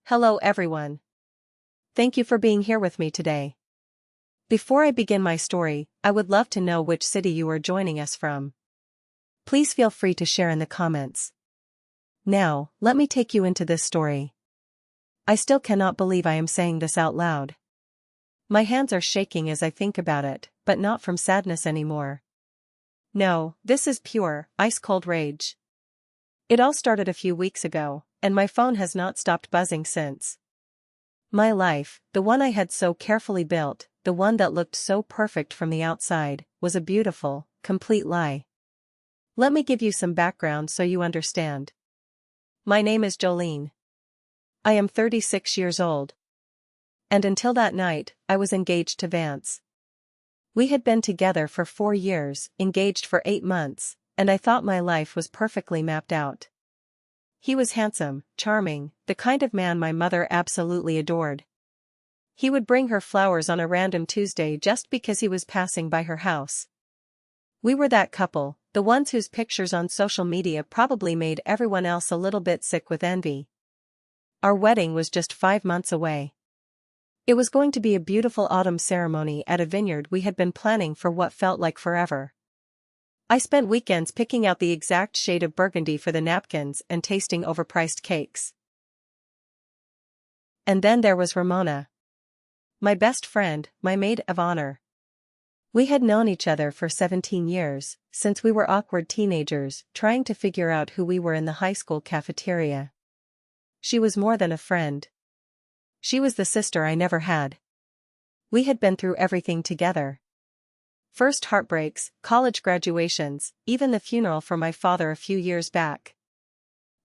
Hello everyone. Thank you for being here with me today. Before I begin my story, I would love to know which city you are joining us from. Please feel free to share in the comments. Now, let me take you into this story. I still cannot believe I am saying this out loud. My hands are shaking as I think about it, but not from sadness anymore. No, this is pure, ice-cold rage. It all started a few weeks ago, and my phone has not stopped buzzing since. My life, the one I had so carefully built, the one that looked so perfect from the outside, was a beautiful, complete lie. Let me give you some background so you understand. My name is Jolene. I am 36 years old. And until that night, I was engaged to Vance. We had been together for 4 years, engaged for 8 months, and I thought my life was perfectly mapped out. He was handsome, charming, the kind of man my mother absolutely adored. He would bring her flowers on a random Tuesday just because he was passing by her house. We were that couple, the ones whose pictures on social media probably made everyone else a little bit sick with envy. Our wedding was just 5 months away. It was going to be a beautiful autumn ceremony at a vineyard we had been planning for what felt like forever. I spent weekends picking out the exact shade of burgundy for the napkins and tasting overpriced cakes. And then there was Ramona. My best friend, my maid of honor. We had known each other for 17 years, since we were awkward teenagers trying to figure out who we were in the high school cafeteria. She was more than a friend. She was the sister I never had. We had been through everything together. First heartbreaks, college graduations, even the funeral for my father a few years back.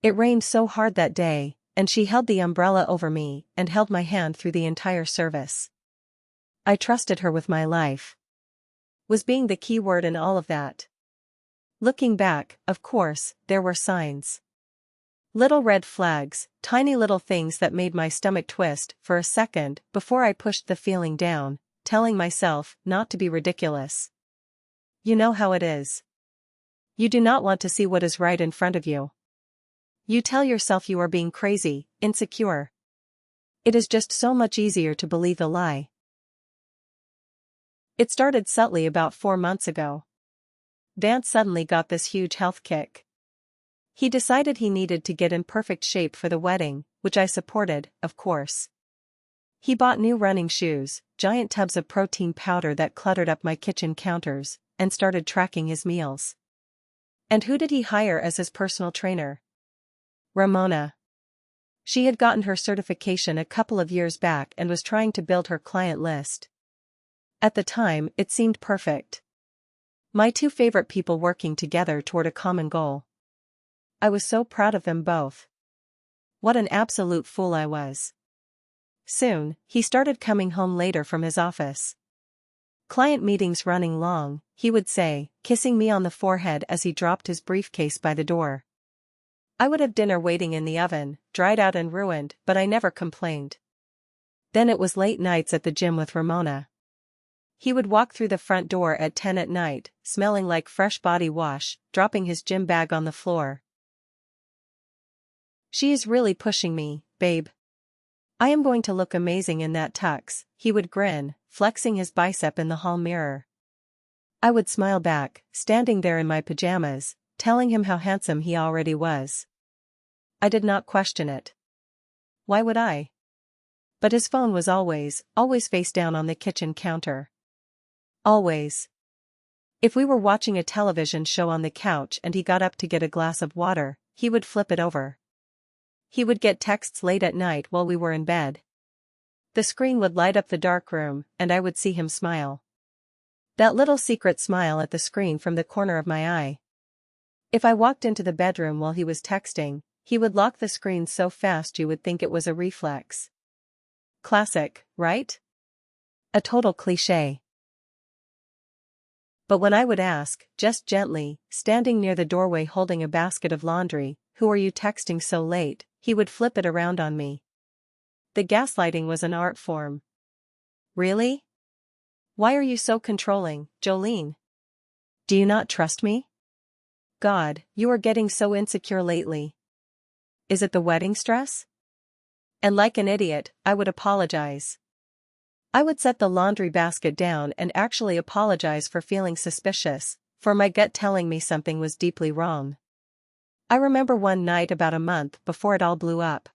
It rained so hard that day, and she held the umbrella over me and held my hand through the entire service. I trusted her with my life. Was being the key word in all of that. Looking back, of course, there were signs. Little red flags, tiny little things that made my stomach twist for a second before I pushed the feeling down, telling myself not to be ridiculous. You know how it is. You do not want to see what is right in front of you. You tell yourself you are being crazy, insecure. It is just so much easier to believe the lie. It started subtly about 4 months ago. Vance suddenly got this huge health kick. He decided he needed to get in perfect shape for the wedding, which I supported, of course. He bought new running shoes, giant tubs of protein powder that cluttered up my kitchen counters, and started tracking his meals. And who did he hire as his personal trainer? Ramona. She had gotten her certification a couple of years back and was trying to build her client list. At the time, it seemed perfect. My 2 favorite people working together toward a common goal. I was so proud of them both. What an absolute fool I was. Soon, he started coming home later from his office. Client meetings running long, he would say, kissing me on the forehead as he dropped his briefcase by the door. I would have dinner waiting in the oven, dried out and ruined, but I never complained. Then it was late nights at the gym with Ramona. He would walk through the front door at 10 at night, smelling like fresh body wash, dropping his gym bag on the floor. She is really pushing me, babe. I am going to look amazing in that tux, he would grin, flexing his bicep in the hall mirror. I would smile back, standing there in my pajamas, telling him how handsome he already was. I did not question it. Why would I? But his phone was always face down on the kitchen counter. Always. If we were watching a television show on the couch and he got up to get a glass of water, he would flip it over. He would get texts late at night while we were in bed. The screen would light up the dark room, and I would see him smile. That little secret smile at the screen from the corner of my eye. If I walked into the bedroom while he was texting, he would lock the screen so fast you would think it was a reflex. Classic, right? A total cliché. But when I would ask, just gently, standing near the doorway holding a basket of laundry, "Who are you texting so late?" he would flip it around on me. The gaslighting was an art form. Really? Why are you so controlling, Jolene? Do you not trust me? God, you are getting so insecure lately. Is it the wedding stress? And like an idiot, I would apologize. I would set the laundry basket down and actually apologize for feeling suspicious, for my gut telling me something was deeply wrong. I remember one night about a month before it all blew up.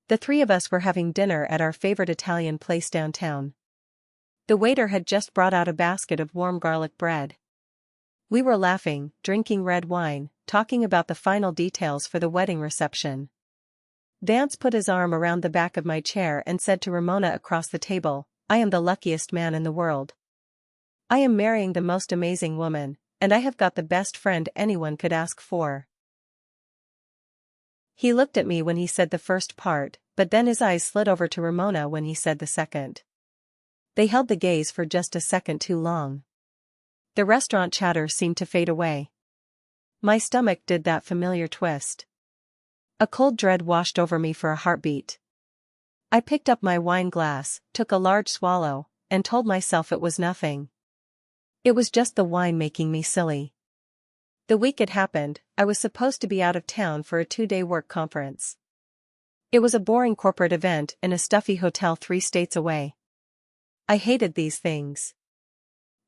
The three of us were having dinner at our favorite Italian place downtown. The waiter had just brought out a basket of warm garlic bread. We were laughing, drinking red wine, talking about the final details for the wedding reception. Vance put his arm around the back of my chair and said to Ramona across the table, "I am the luckiest man in the world. I am marrying the most amazing woman, and I have got the best friend anyone could ask for." He looked at me when he said the first part, but then his eyes slid over to Ramona when he said the second. They held the gaze for just a second too long. The restaurant chatter seemed to fade away. My stomach did that familiar twist. A cold dread washed over me for a heartbeat. I picked up my wine glass, took a large swallow, and told myself it was nothing. It was just the wine making me silly. The week it happened, I was supposed to be out of town for a 2-day work conference. It was a boring corporate event in a stuffy hotel 3 states away. I hated these things.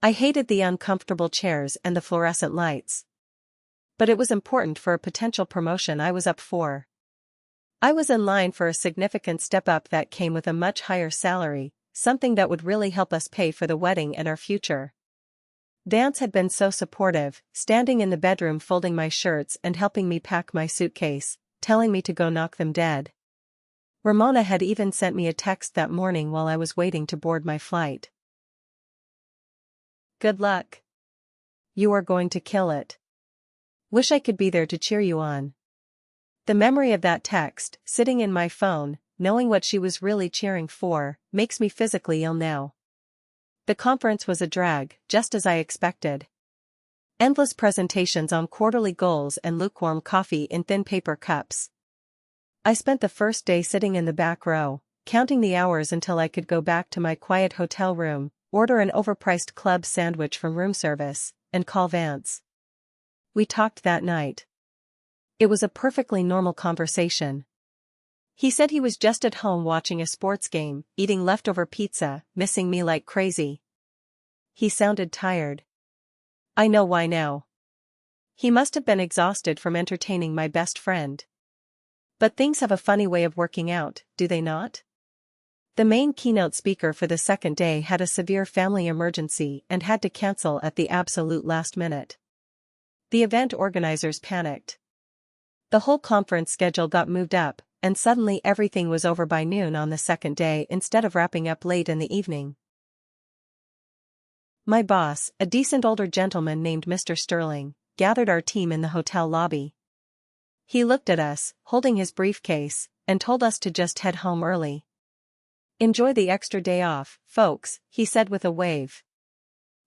I hated the uncomfortable chairs and the fluorescent lights. But it was important for a potential promotion I was up for. I was in line for a significant step up that came with a much higher salary, something that would really help us pay for the wedding and our future. Vance had been so supportive, standing in the bedroom folding my shirts and helping me pack my suitcase, telling me to go knock them dead. Ramona had even sent me a text that morning while I was waiting to board my flight. "Good luck. You are going to kill it. Wish I could be there to cheer you on." The memory of that text, sitting in my phone, knowing what she was really cheering for, makes me physically ill now. The conference was a drag, just as I expected. Endless presentations on quarterly goals and lukewarm coffee in thin paper cups. I spent the first day sitting in the back row, counting the hours until I could go back to my quiet hotel room, order an overpriced club sandwich from room service, and call Vance. We talked that night. It was a perfectly normal conversation. He said he was just at home watching a sports game, eating leftover pizza, missing me like crazy. He sounded tired. I know why now. He must have been exhausted from entertaining my best friend. But things have a funny way of working out, do they not? The main keynote speaker for the second day had a severe family emergency and had to cancel at the absolute last minute. The event organizers panicked. The whole conference schedule got moved up, and suddenly everything was over by noon on the second day instead of wrapping up late in the evening. My boss, a decent older gentleman named Mr. Sterling, gathered our team in the hotel lobby. He looked at us, holding his briefcase, and told us to just head home early. "Enjoy the extra day off, folks," he said with a wave.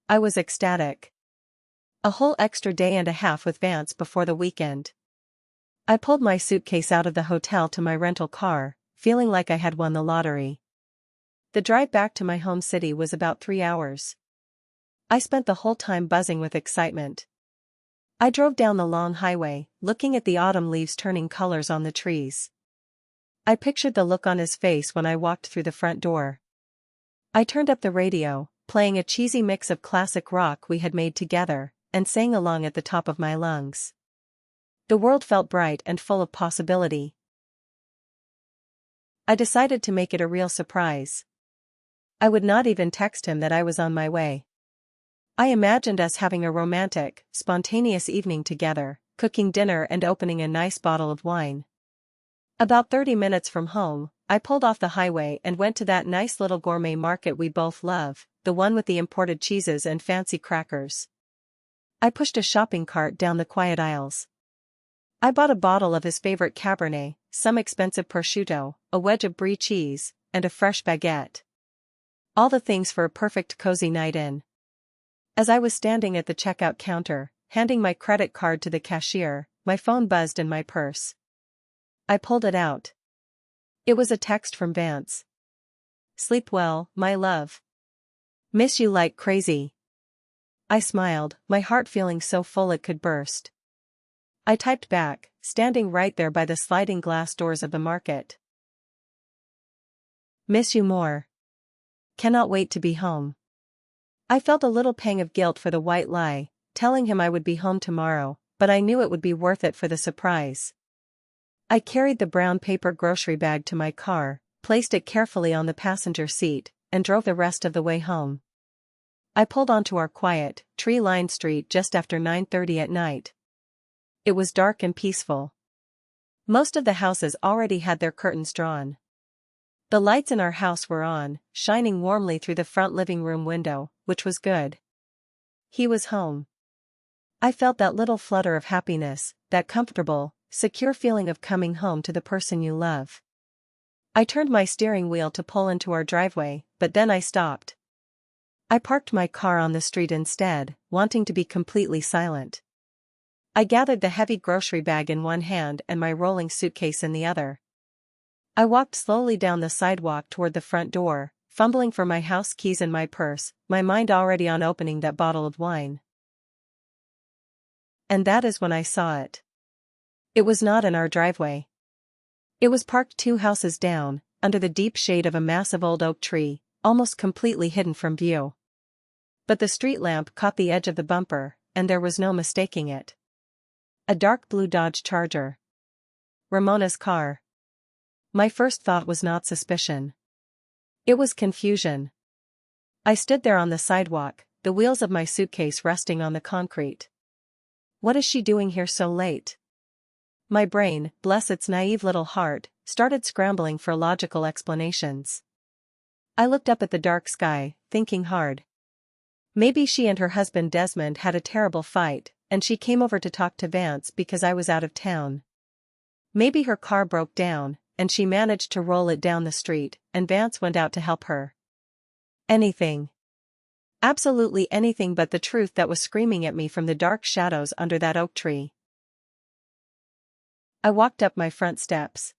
I was ecstatic. A whole extra day and a half with Vance before the weekend. I pulled my suitcase out of the hotel to my rental car, feeling like I had won the lottery. The drive back to my home city was about 3 hours. I spent the whole time buzzing with excitement. I drove down the long highway, looking at the autumn leaves turning colors on the trees. I pictured the look on his face when I walked through the front door. I turned up the radio, playing a cheesy mix of classic rock we had made together, and sang along at the top of my lungs. The world felt bright and full of possibility. I decided to make it a real surprise. I would not even text him that I was on my way. I imagined us having a romantic, spontaneous evening together, cooking dinner and opening a nice bottle of wine. About 30 minutes from home, I pulled off the highway and went to that nice little gourmet market we both love, the one with the imported cheeses and fancy crackers. I pushed a shopping cart down the quiet aisles. I bought a bottle of his favorite Cabernet, some expensive prosciutto, a wedge of brie cheese, and a fresh baguette. All the things for a perfect cozy night in. As I was standing at the checkout counter, handing my credit card to the cashier, my phone buzzed in my purse. I pulled it out. It was a text from Vance. "Sleep well, my love. Miss you like crazy." I smiled, my heart feeling so full it could burst. I typed back, standing right there by the sliding glass doors of the market. Miss you more. Cannot wait to be home. I felt a little pang of guilt for the white lie, telling him I would be home tomorrow, but I knew it would be worth it for the surprise. I carried the brown paper grocery bag to my car, placed it carefully on the passenger seat, and drove the rest of the way home. I pulled onto our quiet, tree-lined street just after 9:30 at night. It was dark and peaceful. Most of the houses already had their curtains drawn. The lights in our house were on, shining warmly through the front living room window, which was good. He was home. I felt that little flutter of happiness, that comfortable, secure feeling of coming home to the person you love. I turned my steering wheel to pull into our driveway, but then I stopped. I parked my car on the street instead, wanting to be completely silent. I gathered the heavy grocery bag in one hand and my rolling suitcase in the other. I walked slowly down the sidewalk toward the front door, fumbling for my house keys and my purse, my mind already on opening that bottle of wine. And that is when I saw it. It was not in our driveway. It was parked 2 houses down, under the deep shade of a massive old oak tree, almost completely hidden from view. But the street lamp caught the edge of the bumper, and there was no mistaking it. A dark blue Dodge Charger. Ramona's car. My first thought was not suspicion. It was confusion. I stood there on the sidewalk, the wheels of my suitcase resting on the concrete. What is she doing here so late? My brain, bless its naive little heart, started scrambling for logical explanations. I looked up at the dark sky, thinking hard. Maybe she and her husband Desmond had a terrible fight, and she came over to talk to Vance because I was out of town. Maybe her car broke down, and she managed to roll it down the street, and Vance went out to help her. Anything. Absolutely anything but the truth that was screaming at me from the dark shadows under that oak tree. I walked up my front steps.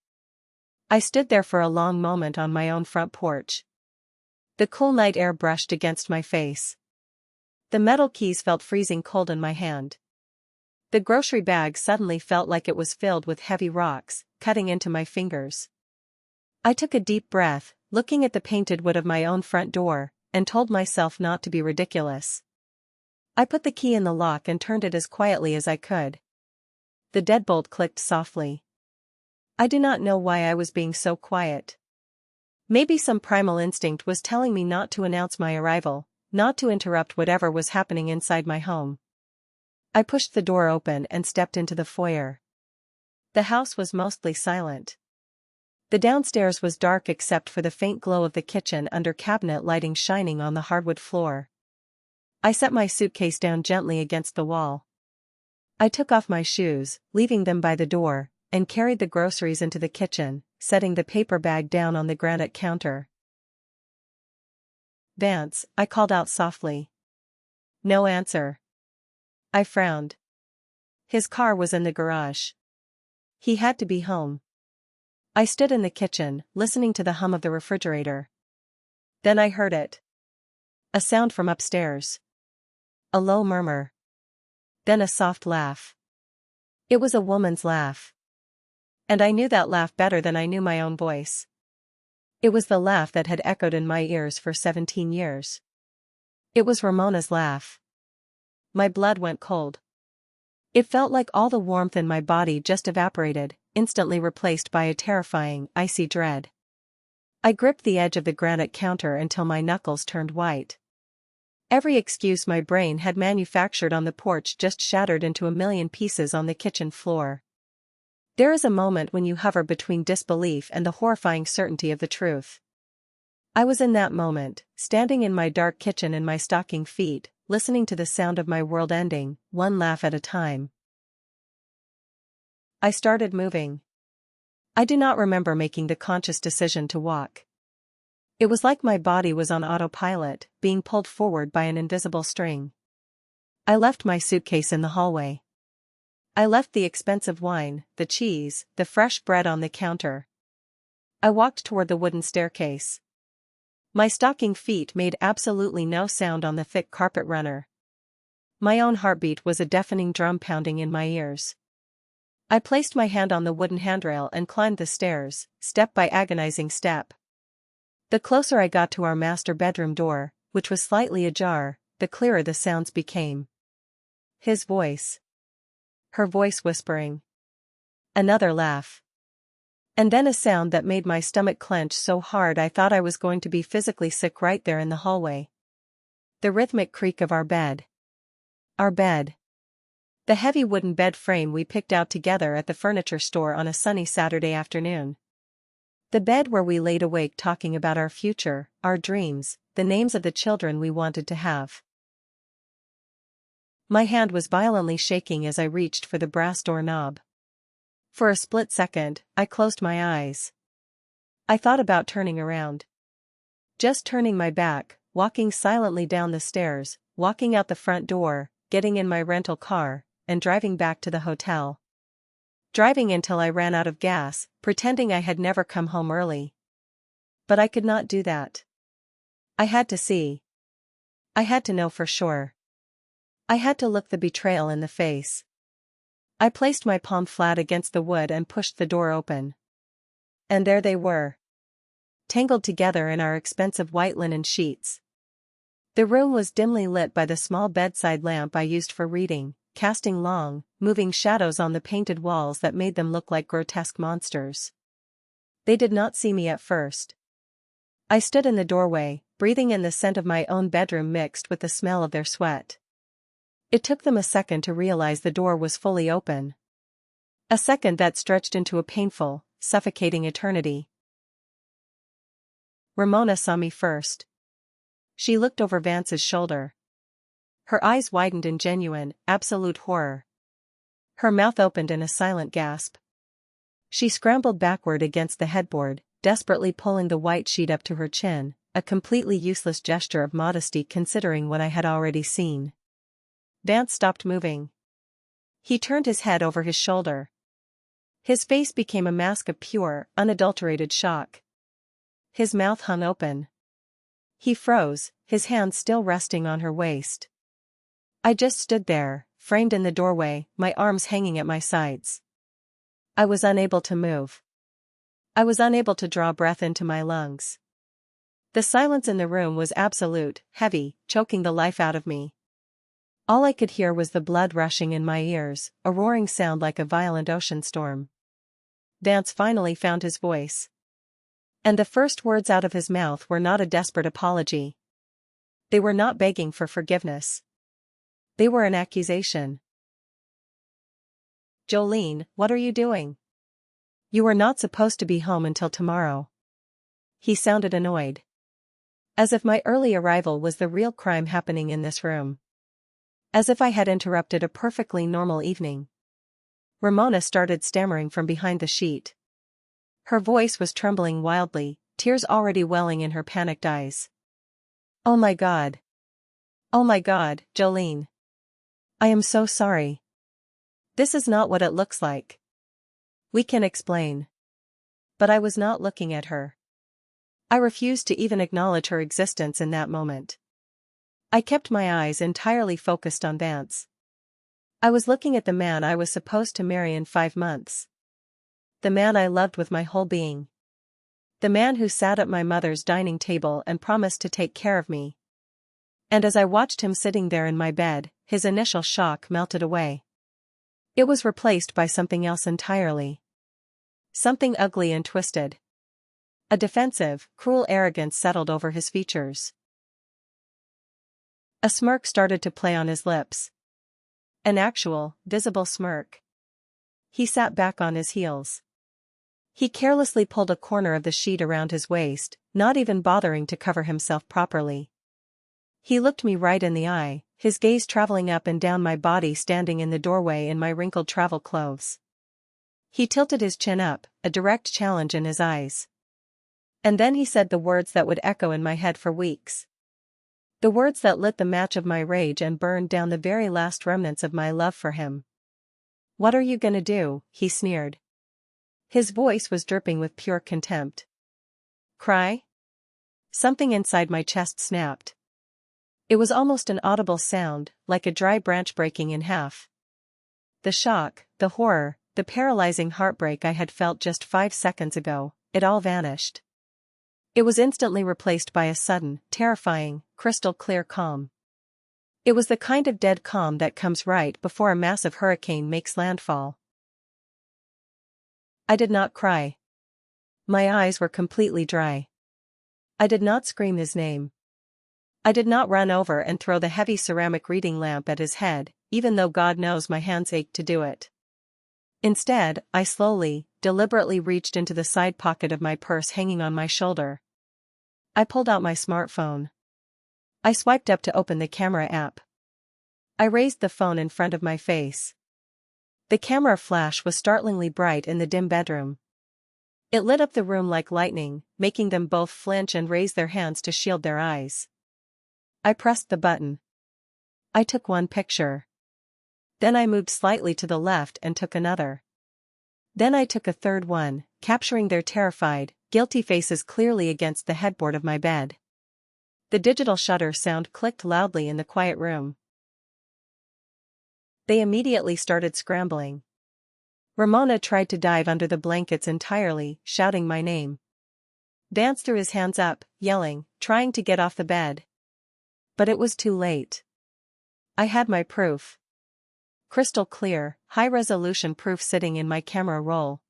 I stood there for a long moment on my own front porch. The cool night air brushed against my face. The metal keys felt freezing cold in my hand. The grocery bag suddenly felt like it was filled with heavy rocks, cutting into my fingers. I took a deep breath, looking at the painted wood of my own front door, and told myself not to be ridiculous. I put the key in the lock and turned it as quietly as I could. The deadbolt clicked softly. I do not know why I was being so quiet. Maybe some primal instinct was telling me not to announce my arrival, not to interrupt whatever was happening inside my home. I pushed the door open and stepped into the foyer. The house was mostly silent. The downstairs was dark except for the faint glow of the kitchen under cabinet lighting shining on the hardwood floor. I set my suitcase down gently against the wall. I took off my shoes, leaving them by the door, and carried the groceries into the kitchen, setting the paper bag down on the granite counter. Vance, I called out softly. No answer. I frowned. His car was in the garage. He had to be home. I stood in the kitchen, listening to the hum of the refrigerator. Then I heard it. A sound from upstairs. A low murmur. Then a soft laugh. It was a woman's laugh. And I knew that laugh better than I knew my own voice. It was the laugh that had echoed in my ears for 17 years. It was Ramona's laugh. My blood went cold. It felt like all the warmth in my body just evaporated, instantly replaced by a terrifying, icy dread. I gripped the edge of the granite counter until my knuckles turned white. Every excuse my brain had manufactured on the porch just shattered into a million pieces on the kitchen floor. There is a moment when you hover between disbelief and the horrifying certainty of the truth. I was in that moment, standing in my dark kitchen in my stocking feet, listening to the sound of my world ending, one laugh at a time. I started moving. I do not remember making the conscious decision to walk. It was like my body was on autopilot, being pulled forward by an invisible string. I left my suitcase in the hallway. I left the expensive wine, the cheese, the fresh bread on the counter. I walked toward the wooden staircase. My stocking feet made absolutely no sound on the thick carpet runner. My own heartbeat was a deafening drum pounding in my ears. I placed my hand on the wooden handrail and climbed the stairs, step by agonizing step. The closer I got to our master bedroom door, which was slightly ajar, the clearer the sounds became. His voice. Her voice whispering. Another laugh. And then a sound that made my stomach clench so hard I thought I was going to be physically sick right there in the hallway. The rhythmic creak of our bed. Our bed. The heavy wooden bed frame we picked out together at the furniture store on a sunny Saturday afternoon. The bed where we laid awake talking about our future, our dreams, the names of the children we wanted to have. My hand was violently shaking as I reached for the brass doorknob. For a split second, I closed my eyes. I thought about turning around. Just turning my back, walking silently down the stairs, walking out the front door, getting in my rental car, and driving back to the hotel. Driving until I ran out of gas, pretending I had never come home early. But I could not do that. I had to see. I had to know for sure. I had to look the betrayal in the face. I placed my palm flat against the wood and pushed the door open. And there they were. Tangled together in our expensive white linen sheets. The room was dimly lit by the small bedside lamp I used for reading, casting long, moving shadows on the painted walls that made them look like grotesque monsters. They did not see me at first. I stood in the doorway, breathing in the scent of my own bedroom mixed with the smell of their sweat. It took them a second to realize the door was fully open. A second that stretched into a painful, suffocating eternity. Ramona saw me first. She looked over Vance's shoulder. Her eyes widened in genuine, absolute horror. Her mouth opened in a silent gasp. She scrambled backward against the headboard, desperately pulling the white sheet up to her chin, a completely useless gesture of modesty considering what I had already seen. Vance stopped moving. He turned his head over his shoulder. His face became a mask of pure, unadulterated shock. His mouth hung open. He froze, his hands still resting on her waist. I just stood there, framed in the doorway, my arms hanging at my sides. I was unable to move. I was unable to draw breath into my lungs. The silence in the room was absolute, heavy, choking the life out of me. All I could hear was the blood rushing in my ears, a roaring sound like a violent ocean storm. Vance finally found his voice. And the first words out of his mouth were not a desperate apology. They were not begging for forgiveness. They were an accusation. "Jolene, what are you doing? You were not supposed to be home until tomorrow." He sounded annoyed. As if my early arrival was the real crime happening in this room. As if I had interrupted a perfectly normal evening. Ramona started stammering from behind the sheet. Her voice was trembling wildly, tears already welling in her panicked eyes. "Oh my God. Oh my God, Jolene. I am so sorry. This is not what it looks like. We can explain." But I was not looking at her. I refused to even acknowledge her existence in that moment. I kept my eyes entirely focused on Vance. I was looking at the man I was supposed to marry in 5 months. The man I loved with my whole being. The man who sat at my mother's dining table and promised to take care of me. And as I watched him sitting there in my bed, his initial shock melted away. It was replaced by something else entirely. Something ugly and twisted. A defensive, cruel arrogance settled over his features. A smirk started to play on his lips. An actual, visible smirk. He sat back on his heels. He carelessly pulled a corner of the sheet around his waist, not even bothering to cover himself properly. He looked me right in the eye, his gaze traveling up and down my body standing in the doorway in my wrinkled travel clothes. He tilted his chin up, a direct challenge in his eyes. And then he said the words that would echo in my head for weeks. The words that lit the match of my rage and burned down the very last remnants of my love for him. "What are you gonna do?" he sneered. His voice was dripping with pure contempt. "Cry?" Something inside my chest snapped. It was almost an audible sound, like a dry branch breaking in half. The shock, the horror, the paralyzing heartbreak I had felt just 5 seconds ago, it all vanished. It was instantly replaced by a sudden, terrifying, crystal-clear calm. It was the kind of dead calm that comes right before a massive hurricane makes landfall. I did not cry. My eyes were completely dry. I did not scream his name. I did not run over and throw the heavy ceramic reading lamp at his head, even though God knows my hands ached to do it. Instead, I slowly, deliberately reached into the side pocket of my purse hanging on my shoulder. I pulled out my smartphone. I swiped up to open the camera app. I raised the phone in front of my face. The camera flash was startlingly bright in the dim bedroom. It lit up the room like lightning, making them both flinch and raise their hands to shield their eyes. I pressed the button. I took one picture. Then I moved slightly to the left and took another. Then I took a third one, capturing their terrified, guilty faces clearly against the headboard of my bed. The digital shutter sound clicked loudly in the quiet room. They immediately started scrambling. Ramona tried to dive under the blankets entirely, shouting my name. Vance threw his hands up, yelling, trying to get off the bed. But it was too late. I had my proof. Crystal clear, high-resolution proof sitting in my camera roll.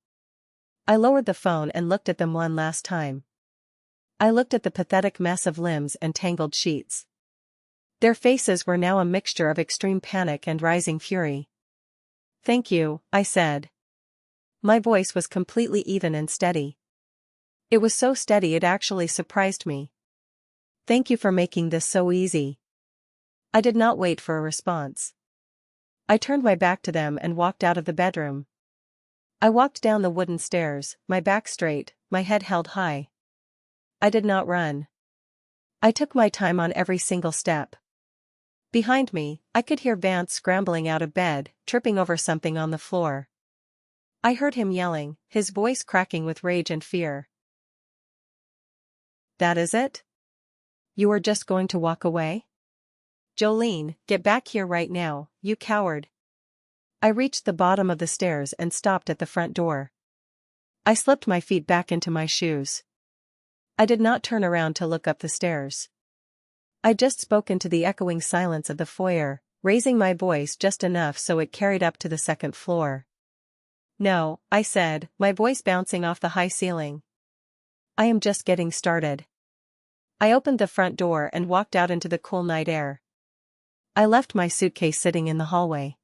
I lowered the phone and looked at them one last time. I looked at the pathetic mess of limbs and tangled sheets. Their faces were now a mixture of extreme panic and rising fury. "Thank you," I said. My voice was completely even and steady. It was so steady it actually surprised me. "Thank you for making this so easy." I did not wait for a response. I turned my back to them and walked out of the bedroom. I walked down the wooden stairs, my back straight, my head held high. I did not run. I took my time on every single step. Behind me, I could hear Vance scrambling out of bed, tripping over something on the floor. I heard him yelling, his voice cracking with rage and fear. "That is it? You are just going to walk away? Jolene, get back here right now, you coward." I reached the bottom of the stairs and stopped at the front door. I slipped my feet back into my shoes. I did not turn around to look up the stairs. I just spoke into the echoing silence of the foyer, raising my voice just enough so it carried up to the second floor. "No," I said, my voice bouncing off the high ceiling. "I am just getting started." I opened the front door and walked out into the cool night air. I left my suitcase sitting in the hallway.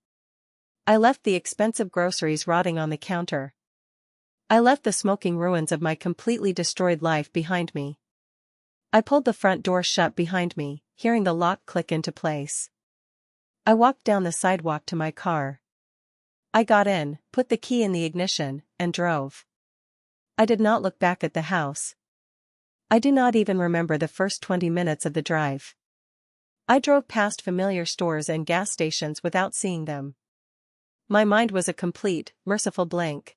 I left the expensive groceries rotting on the counter. I left the smoking ruins of my completely destroyed life behind me. I pulled the front door shut behind me, hearing the lock click into place. I walked down the sidewalk to my car. I got in, put the key in the ignition, and drove. I did not look back at the house. I do not even remember the first 20 minutes of the drive. I drove past familiar stores and gas stations without seeing them. My mind was a complete, merciful blank.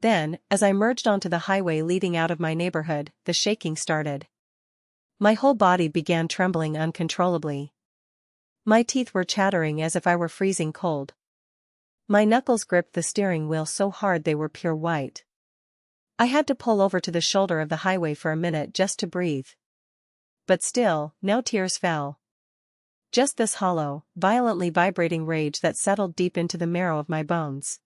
Then, as I merged onto the highway leading out of my neighborhood, the shaking started. My whole body began trembling uncontrollably. My teeth were chattering as if I were freezing cold. My knuckles gripped the steering wheel so hard they were pure white. I had to pull over to the shoulder of the highway for a minute just to breathe. But still, no tears fell. Just this hollow, violently vibrating rage that settled deep into the marrow of my bones.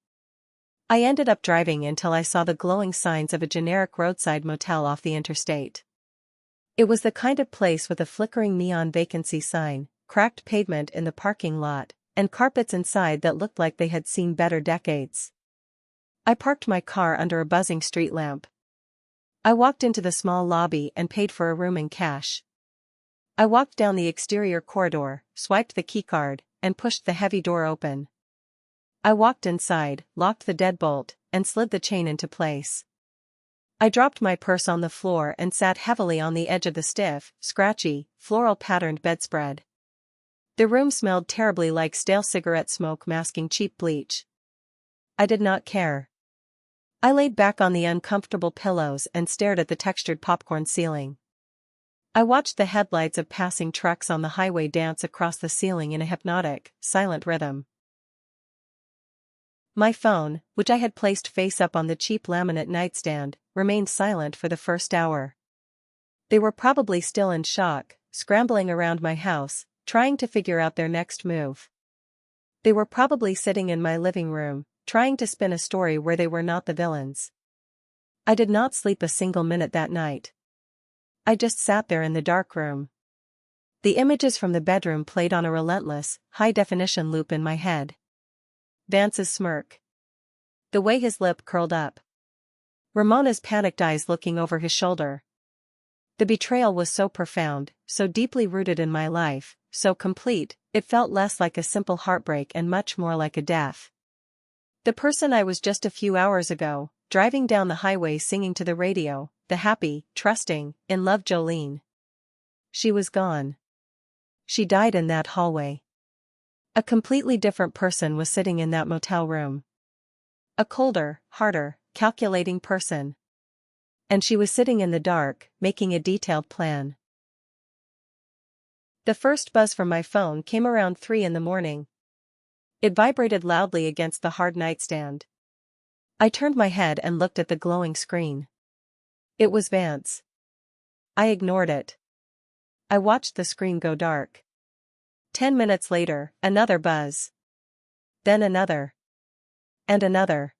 I ended up driving until I saw the glowing signs of a generic roadside motel off the interstate. It was the kind of place with a flickering neon vacancy sign, cracked pavement in the parking lot, and carpets inside that looked like they had seen better decades. I parked my car under a buzzing street lamp. I walked into the small lobby and paid for a room in cash. I walked down the exterior corridor, swiped the keycard, and pushed the heavy door open. I walked inside, locked the deadbolt, and slid the chain into place. I dropped my purse on the floor and sat heavily on the edge of the stiff, scratchy, floral-patterned bedspread. The room smelled terribly like stale cigarette smoke masking cheap bleach. I did not care. I laid back on the uncomfortable pillows and stared at the textured popcorn ceiling. I watched the headlights of passing trucks on the highway dance across the ceiling in a hypnotic, silent rhythm. My phone, which I had placed face up on the cheap laminate nightstand, remained silent for the first hour. They were probably still in shock, scrambling around my house, trying to figure out their next move. They were probably sitting in my living room, trying to spin a story where they were not the villains. I did not sleep a single minute that night. I just sat there in the dark room. The images from the bedroom played on a relentless, high-definition loop in my head. Vance's smirk. The way his lip curled up. Ramona's panicked eyes looking over his shoulder. The betrayal was so profound, so deeply rooted in my life, so complete, it felt less like a simple heartbreak and much more like a death. The person I was just a few hours ago, driving down the highway singing to the radio, the happy, trusting, in love Jolene. She was gone. She died in that hallway. A completely different person was sitting in that motel room. A colder, harder, calculating person. And she was sitting in the dark, making a detailed plan. The first buzz from my phone came around 3 in the morning. It vibrated loudly against the hard nightstand. I turned my head and looked at the glowing screen. It was Vance. I ignored it. I watched the screen go dark. 10 minutes later, another buzz. Then another. And another.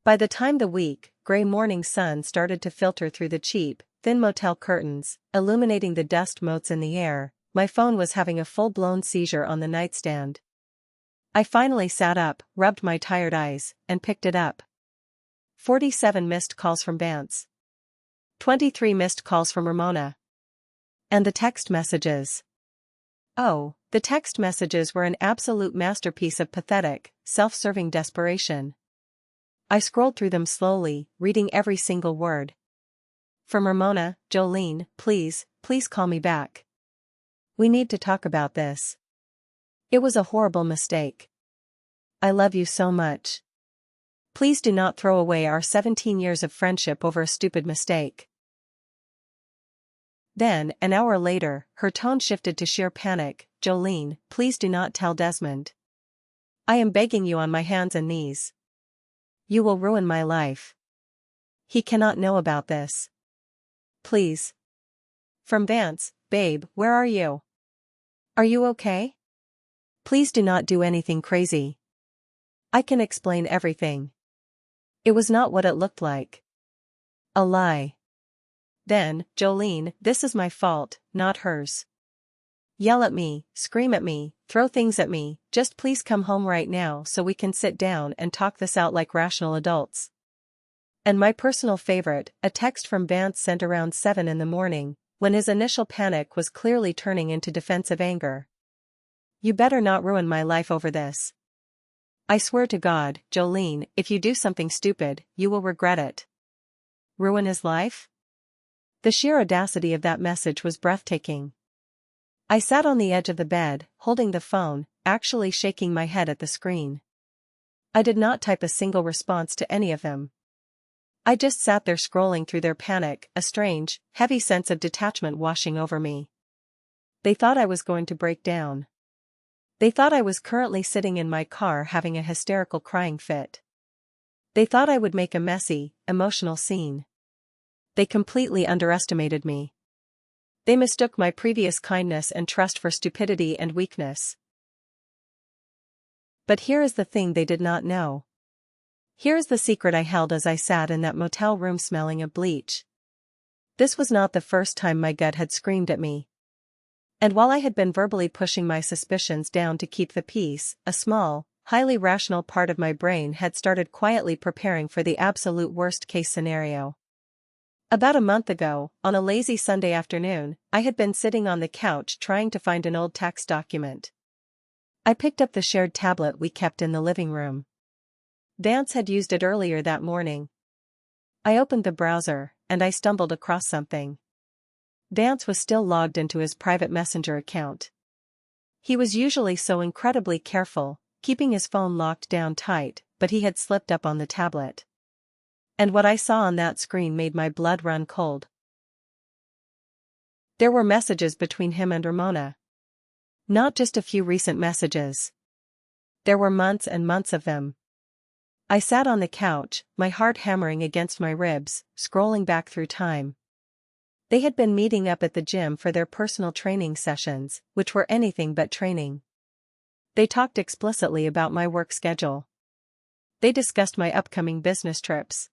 By the time the weak, gray morning sun started to filter through the cheap, thin motel curtains, illuminating the dust motes in the air, my phone was having a full-blown seizure on the nightstand. I finally sat up, rubbed my tired eyes, and picked it up. 47 missed calls from Vance. 23 missed calls from Ramona. And the text messages. Oh, the text messages were an absolute masterpiece of pathetic, self-serving desperation. I scrolled through them slowly, reading every single word. From Ramona, Jolene, please call me back. We need to talk about this. It was a horrible mistake. I love you so much. Please do not throw away our 17 years of friendship over a stupid mistake. Then, an hour later, her tone shifted to sheer panic. Jolene, please do not tell Desmond. I am begging you on my hands and knees. You will ruin my life. He cannot know about this. Please. From Vance, babe, where are you? Are you okay? Please do not do anything crazy. I can explain everything. It was not what it looked like. A lie. Then, Jolene, this is my fault, not hers. Yell at me, scream at me, throw things at me, just please come home right now so we can sit down and talk this out like rational adults. And my personal favorite, a text from Vance sent around 7 in the morning, when his initial panic was clearly turning into defensive anger. You better not ruin my life over this. I swear to God, Jolene, if you do something stupid, you will regret it. Ruin his life? The sheer audacity of that message was breathtaking. I sat on the edge of the bed, holding the phone, actually shaking my head at the screen. I did not type a single response to any of them. I just sat there scrolling through their panic, a strange, heavy sense of detachment washing over me. They thought I was going to break down. They thought I was currently sitting in my car having a hysterical crying fit. They thought I would make a messy, emotional scene. They completely underestimated me. They mistook my previous kindness and trust for stupidity and weakness. But here is the thing they did not know. Here is the secret I held as I sat in that motel room smelling of bleach. This was not the first time my gut had screamed at me. And while I had been verbally pushing my suspicions down to keep the peace, a small, highly rational part of my brain had started quietly preparing for the absolute worst-case scenario. About a month ago, on a lazy Sunday afternoon, I had been sitting on the couch trying to find an old tax document. I picked up the shared tablet we kept in the living room. Vance had used it earlier that morning. I opened the browser, and I stumbled across something. Vance was still logged into his private messenger account. He was usually so incredibly careful, keeping his phone locked down tight, but he had slipped up on the tablet. And what I saw on that screen made my blood run cold. There were messages between him and Ramona. Not just a few recent messages. There were months and months of them. I sat on the couch, my heart hammering against my ribs, scrolling back through time. They had been meeting up at the gym for their personal training sessions, which were anything but training. They talked explicitly about my work schedule. They discussed my upcoming business trips.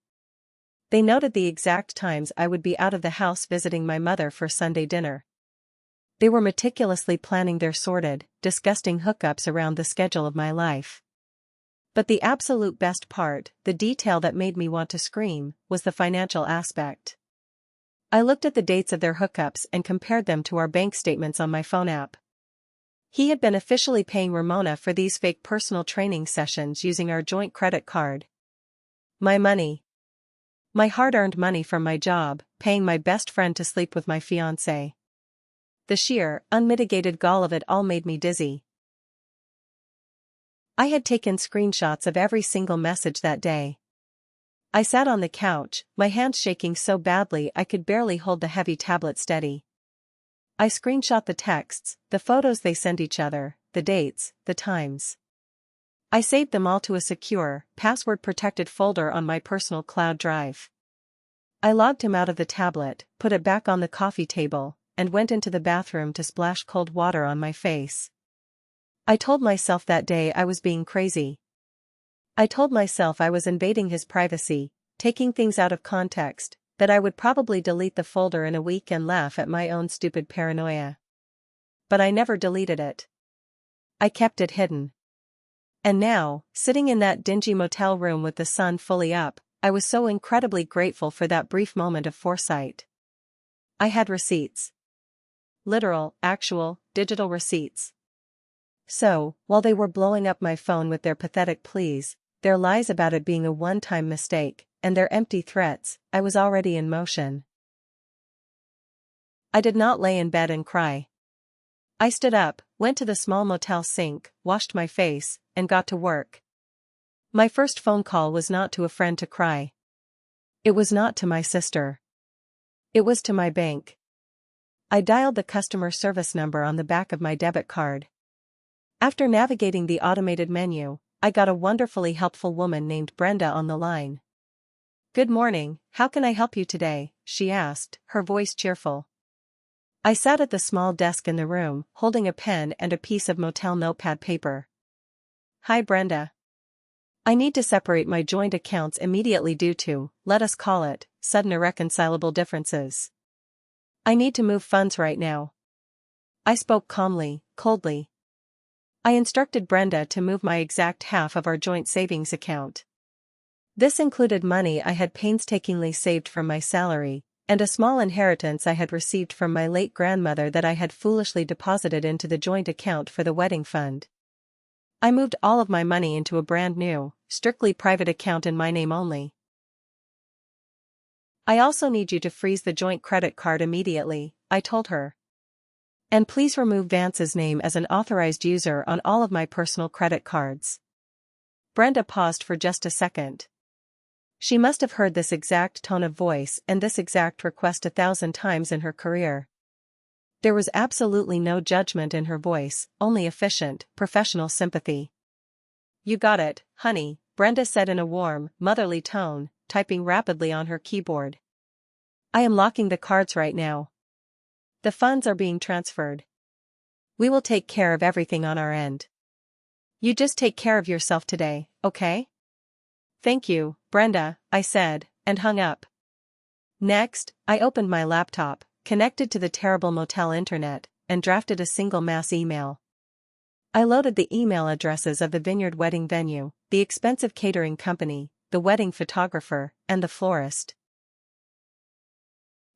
They noted the exact times I would be out of the house visiting my mother for Sunday dinner. They were meticulously planning their sordid, disgusting hookups around the schedule of my life. But the absolute best part, the detail that made me want to scream, was the financial aspect. I looked at the dates of their hookups and compared them to our bank statements on my phone app. He had been officially paying Ramona for these fake personal training sessions using our joint credit card. My money. My hard-earned money from my job, paying my best friend to sleep with my fiancé. The sheer, unmitigated gall of it all made me dizzy. I had taken screenshots of every single message that day. I sat on the couch, my hands shaking so badly I could barely hold the heavy tablet steady. I screenshot the texts, the photos they sent each other, the dates, the times. I saved them all to a secure, password-protected folder on my personal cloud drive. I logged him out of the tablet, put it back on the coffee table, and went into the bathroom to splash cold water on my face. I told myself that day I was being crazy. I told myself I was invading his privacy, taking things out of context, that I would probably delete the folder in a week and laugh at my own stupid paranoia. But I never deleted it. I kept it hidden. And now, sitting in that dingy motel room with the sun fully up, I was so incredibly grateful for that brief moment of foresight. I had receipts. Literal, actual, digital receipts. So, while they were blowing up my phone with their pathetic pleas, their lies about it being a one-time mistake, and their empty threats, I was already in motion. I did not lay in bed and cry. I stood up, went to the small motel sink, washed my face, and got to work. My first phone call was not to a friend to cry. It was not to my sister. It was to my bank. I dialed the customer service number on the back of my debit card. After navigating the automated menu, I got a wonderfully helpful woman named Brenda on the line. "Good morning, how can I help you today?" she asked, her voice cheerful. I sat at the small desk in the room, holding a pen and a piece of motel notepad paper. "Hi Brenda. I need to separate my joint accounts immediately due to, let us call it, sudden irreconcilable differences. I need to move funds right now." I spoke calmly, coldly. I instructed Brenda to move my exact half of our joint savings account. This included money I had painstakingly saved from my salary, and a small inheritance I had received from my late grandmother that I had foolishly deposited into the joint account for the wedding fund. I moved all of my money into a brand new, strictly private account in my name only. "I also need you to freeze the joint credit card immediately," I told her. "And please remove Vance's name as an authorized user on all of my personal credit cards." Brenda paused for just a second. She must have heard this exact tone of voice and this exact request 1,000 times in her career. There was absolutely no judgment in her voice, only efficient, professional sympathy. "You got it, honey," Brenda said in a warm, motherly tone, typing rapidly on her keyboard. "I am locking the cards right now. The funds are being transferred. We will take care of everything on our end. You just take care of yourself today, okay?" "Thank you, Brenda," I said, and hung up. Next, I opened my laptop, connected to the terrible motel internet, and drafted a single mass email. I loaded the email addresses of the Vineyard wedding venue, the expensive catering company, the wedding photographer, and the florist.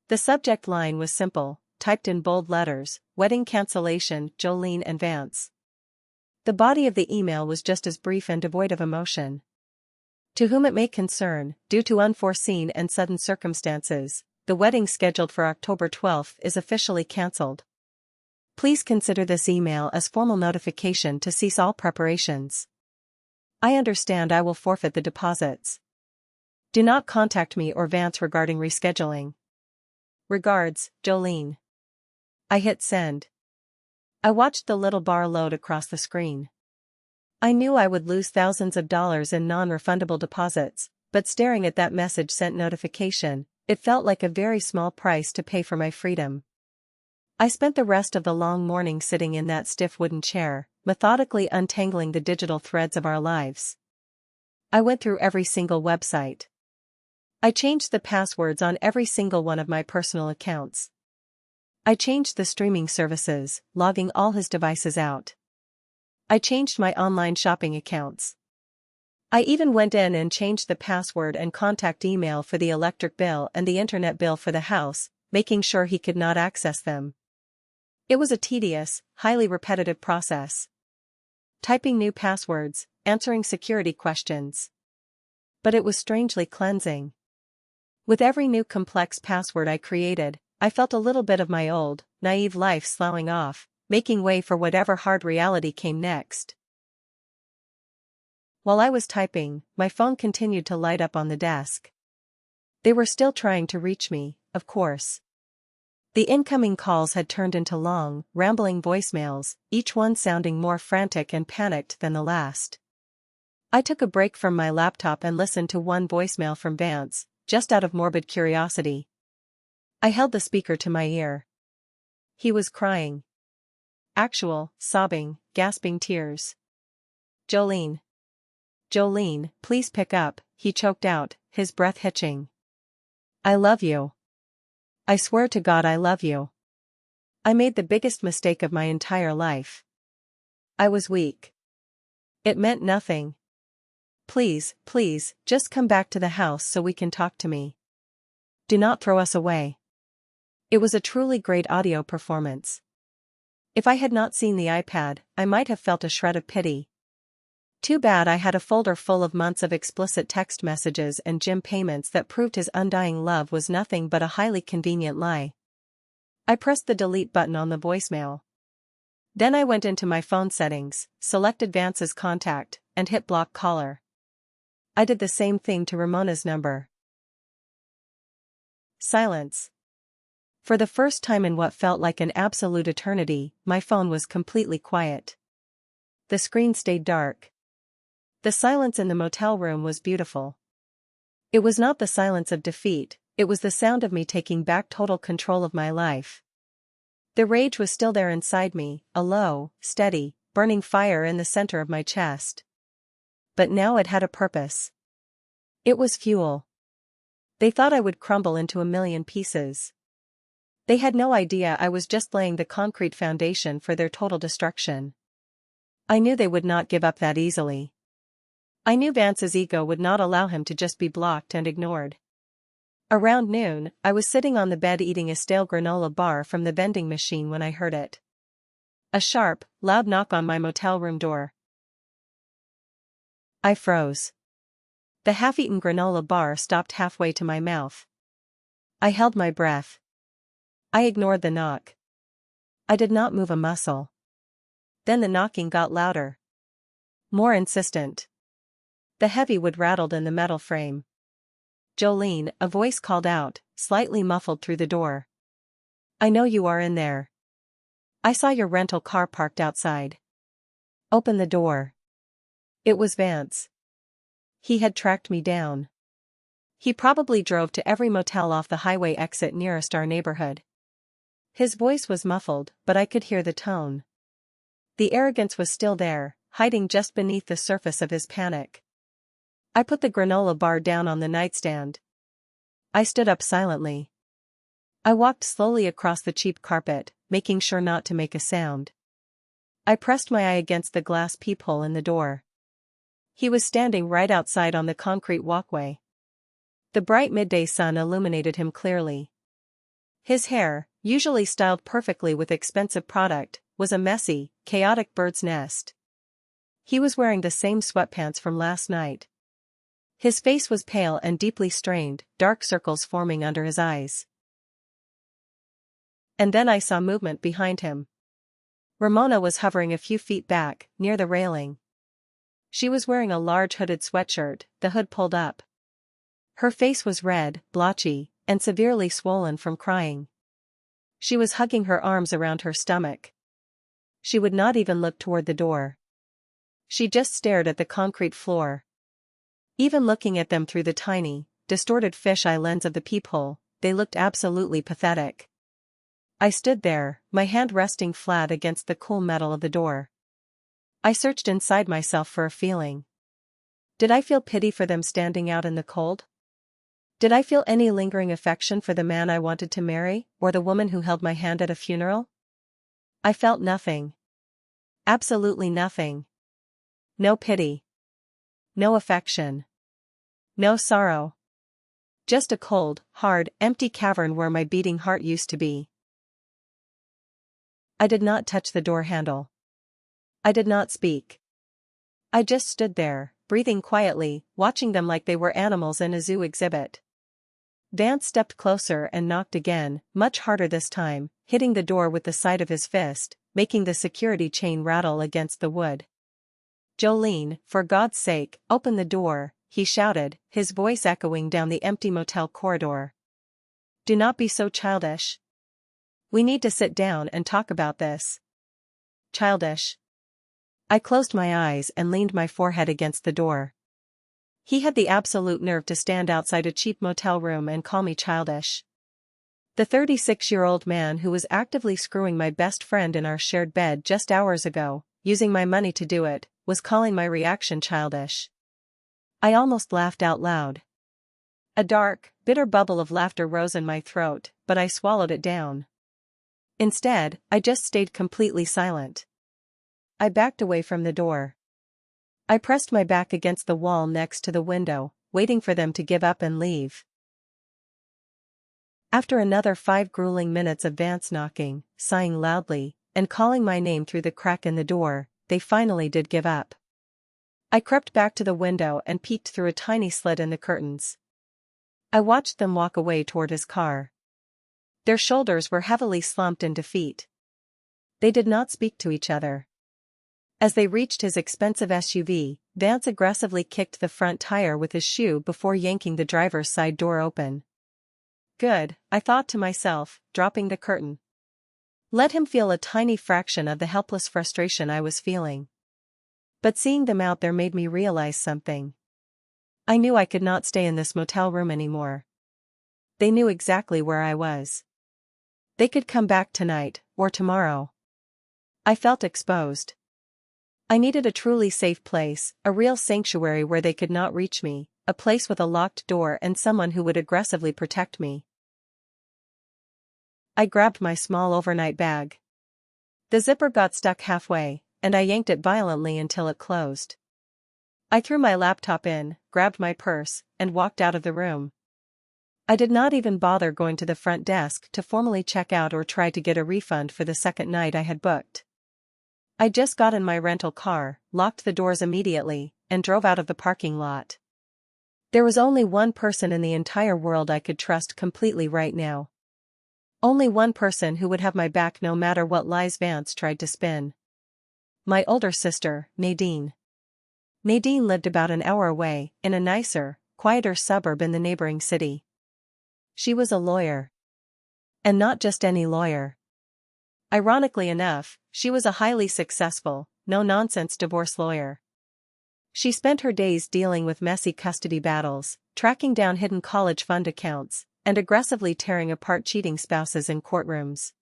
The subject line was simple, typed in bold letters: "Wedding cancellation, Jolene and Vance." The body of the email was just as brief and devoid of emotion. "To whom it may concern, due to unforeseen and sudden circumstances, the wedding scheduled for October 12th is officially cancelled. Please consider this email as formal notification to cease all preparations. I understand I will forfeit the deposits. Do not contact me or Vance regarding rescheduling. Regards, Jolene." I hit send. I watched the little bar load across the screen. I knew I would lose thousands of dollars in non-refundable deposits, but staring at that message sent notification, it felt like a very small price to pay for my freedom. I spent the rest of the long morning sitting in that stiff wooden chair, methodically untangling the digital threads of our lives. I went through every single website. I changed the passwords on every single one of my personal accounts. I changed the streaming services, logging all his devices out. I changed my online shopping accounts. I even went in and changed the password and contact email for the electric bill and the internet bill for the house, making sure he could not access them. It was a tedious, highly repetitive process. Typing new passwords, answering security questions. But it was strangely cleansing. With every new complex password I created, I felt a little bit of my old, naive life sloughing off, making way for whatever hard reality came next. While I was typing, my phone continued to light up on the desk. They were still trying to reach me, of course. The incoming calls had turned into long, rambling voicemails, each one sounding more frantic and panicked than the last. I took a break from my laptop and listened to one voicemail from Vance, just out of morbid curiosity. I held the speaker to my ear. He was crying. Actual, sobbing, gasping tears. Jolene. Jolene, please pick up, he choked out, his breath hitching. I love you. I swear to God I love you. I made the biggest mistake of my entire life. I was weak. It meant nothing. Please, please, just come back to the house so we can talk to me. Do not throw us away. It was a truly great audio performance. If I had not seen the iPad, I might have felt a shred of pity. Too bad I had a folder full of months of explicit text messages and gym payments that proved his undying love was nothing but a highly convenient lie. I pressed the delete button on the voicemail. Then I went into my phone settings, selected Vance's contact, and hit block caller. I did the same thing to Ramona's number. Silence. For the first time in what felt like an absolute eternity, my phone was completely quiet. The screen stayed dark. The silence in the motel room was beautiful. It was not the silence of defeat, it was the sound of me taking back total control of my life. The rage was still there inside me, a low, steady, burning fire in the center of my chest. But now it had a purpose. It was fuel. They thought I would crumble into a million pieces. They had no idea I was just laying the concrete foundation for their total destruction. I knew they would not give up that easily. I knew Vance's ego would not allow him to just be blocked and ignored. Around noon, I was sitting on the bed eating a stale granola bar from the vending machine when I heard it. A sharp, loud knock on my motel room door. I froze. The half-eaten granola bar stopped halfway to my mouth. I held my breath. I ignored the knock. I did not move a muscle. Then the knocking got louder. More insistent. The heavy wood rattled in the metal frame. Jolene, a voice called out, slightly muffled through the door. I know you are in there. I saw your rental car parked outside. Open the door. It was Vance. He had tracked me down. He probably drove to every motel off the highway exit nearest our neighborhood. His voice was muffled, but I could hear the tone. The arrogance was still there, hiding just beneath the surface of his panic. I put the granola bar down on the nightstand. I stood up silently. I walked slowly across the cheap carpet, making sure not to make a sound. I pressed my eye against the glass peephole in the door. He was standing right outside on the concrete walkway. The bright midday sun illuminated him clearly. His hair, usually styled perfectly with expensive product, was a messy, chaotic bird's nest. He was wearing the same sweatpants from last night. His face was pale and deeply strained, dark circles forming under his eyes. And then I saw movement behind him. Ramona was hovering a few feet back, near the railing. She was wearing a large hooded sweatshirt, the hood pulled up. Her face was red, blotchy, and severely swollen from crying. She was hugging her arms around her stomach. She would not even look toward the door. She just stared at the concrete floor. Even looking at them through the tiny, distorted fisheye lens of the peephole, they looked absolutely pathetic. I stood there, my hand resting flat against the cool metal of the door. I searched inside myself for a feeling. Did I feel pity for them standing out in the cold? Did I feel any lingering affection for the man I wanted to marry, or the woman who held my hand at a funeral? I felt nothing. Absolutely nothing. No pity. No affection. No sorrow. Just a cold, hard, empty cavern where my beating heart used to be. I did not touch the door handle. I did not speak. I just stood there, breathing quietly, watching them like they were animals in a zoo exhibit. Vance stepped closer and knocked again, much harder this time, hitting the door with the side of his fist, making the security chain rattle against the wood. "Jolene, for God's sake, open the door," he shouted, his voice echoing down the empty motel corridor. "Do not be so childish. We need to sit down and talk about this." Childish. I closed my eyes and leaned my forehead against the door. He had the absolute nerve to stand outside a cheap motel room and call me childish. The 36-year-old man who was actively screwing my best friend in our shared bed just hours ago, using my money to do it, was calling my reaction childish. I almost laughed out loud. A dark, bitter bubble of laughter rose in my throat, but I swallowed it down. Instead, I just stayed completely silent. I backed away from the door. I pressed my back against the wall next to the window, waiting for them to give up and leave. After another 5 grueling minutes of Vance knocking, sighing loudly, and calling my name through the crack in the door, they finally did give up. I crept back to the window and peeked through a tiny slit in the curtains. I watched them walk away toward his car. Their shoulders were heavily slumped in defeat. They did not speak to each other. As they reached his expensive SUV, Vance aggressively kicked the front tire with his shoe before yanking the driver's side door open. Good, I thought to myself, dropping the curtain. Let him feel a tiny fraction of the helpless frustration I was feeling. But seeing them out there made me realize something. I knew I could not stay in this motel room anymore. They knew exactly where I was. They could come back tonight, or tomorrow. I felt exposed. I needed a truly safe place, a real sanctuary where they could not reach me, a place with a locked door and someone who would aggressively protect me. I grabbed my small overnight bag. The zipper got stuck halfway, and I yanked it violently until it closed. I threw my laptop in, grabbed my purse, and walked out of the room. I did not even bother going to the front desk to formally check out or try to get a refund for the second night I had booked. I just got in my rental car, locked the doors immediately, and drove out of the parking lot. There was only one person in the entire world I could trust completely right now. Only one person who would have my back no matter what lies Vance tried to spin. My older sister, Nadine. Nadine lived about an hour away, in a nicer, quieter suburb in the neighboring city. She was a lawyer. And not just any lawyer. Ironically enough, she was a highly successful, no-nonsense divorce lawyer. She spent her days dealing with messy custody battles, tracking down hidden college fund accounts, and aggressively tearing apart cheating spouses in courtrooms.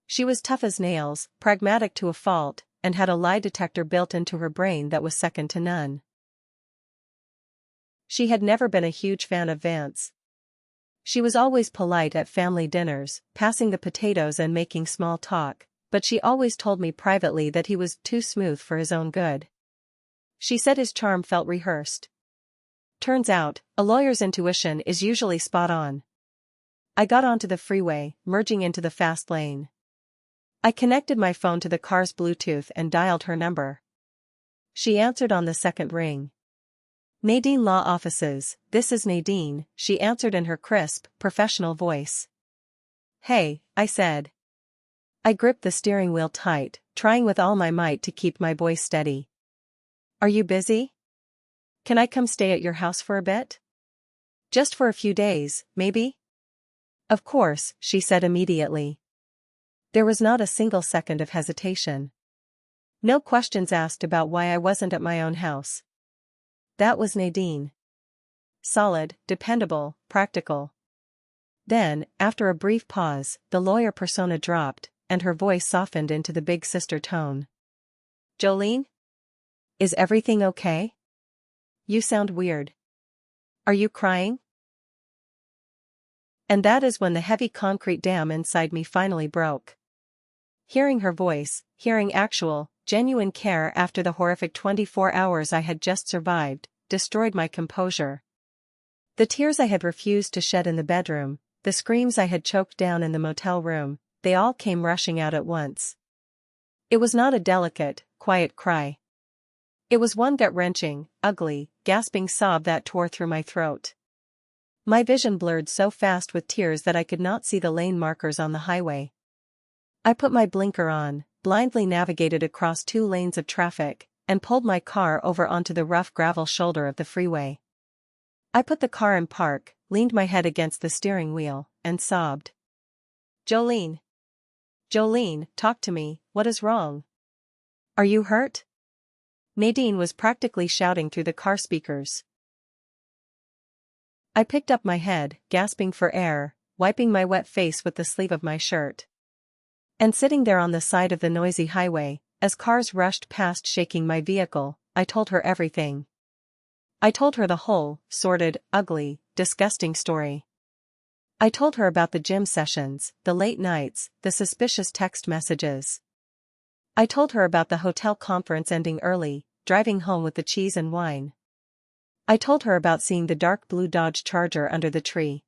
She was tough as nails, pragmatic to a fault, and had a lie detector built into her brain that was second to none. She had never been a huge fan of Vance. She was always polite at family dinners, passing the potatoes and making small talk, but she always told me privately that he was too smooth for his own good. She said his charm felt rehearsed. Turns out, a lawyer's intuition is usually spot on. I got onto the freeway, merging into the fast lane. I connected my phone to the car's Bluetooth and dialed her number. She answered on the second ring. "Nadine Law Offices, this is Nadine," she answered in her crisp, professional voice. "Hey," I said. I gripped the steering wheel tight, trying with all my might to keep my voice steady. "Are you busy? Can I come stay at your house for a bit? Just for a few days, maybe?" "Of course," she said immediately. There was not a single second of hesitation. No questions asked about why I wasn't at my own house. That was Nadine. Solid, dependable, practical. Then, after a brief pause, the lawyer persona dropped, and her voice softened into the big sister tone. Jolene? Is everything okay? You sound weird. Are you crying? And that is when the heavy concrete dam inside me finally broke. Hearing her voice, hearing actual, genuine care after the horrific 24 hours I had just survived, destroyed my composure. The tears I had refused to shed in the bedroom, the screams I had choked down in the motel room, they all came rushing out at once. It was not a delicate, quiet cry. It was one gut-wrenching, ugly, gasping sob that tore through my throat. My vision blurred so fast with tears that I could not see the lane markers on the highway. I put my blinker on, blindly navigated across 2 lanes of traffic, and pulled my car over onto the rough gravel shoulder of the freeway. I put the car in park, leaned my head against the steering wheel, and sobbed. Jolene. Jolene, talk to me, what is wrong? Are you hurt? Nadine was practically shouting through the car speakers. I picked up my head, gasping for air, wiping my wet face with the sleeve of my shirt. And sitting there on the side of the noisy highway, as cars rushed past shaking my vehicle, I told her everything. I told her the whole, sordid, ugly, disgusting story. I told her about the gym sessions, the late nights, the suspicious text messages. I told her about the hotel conference ending early, driving home with the cheese and wine. I told her about seeing the dark blue Dodge Charger under the tree.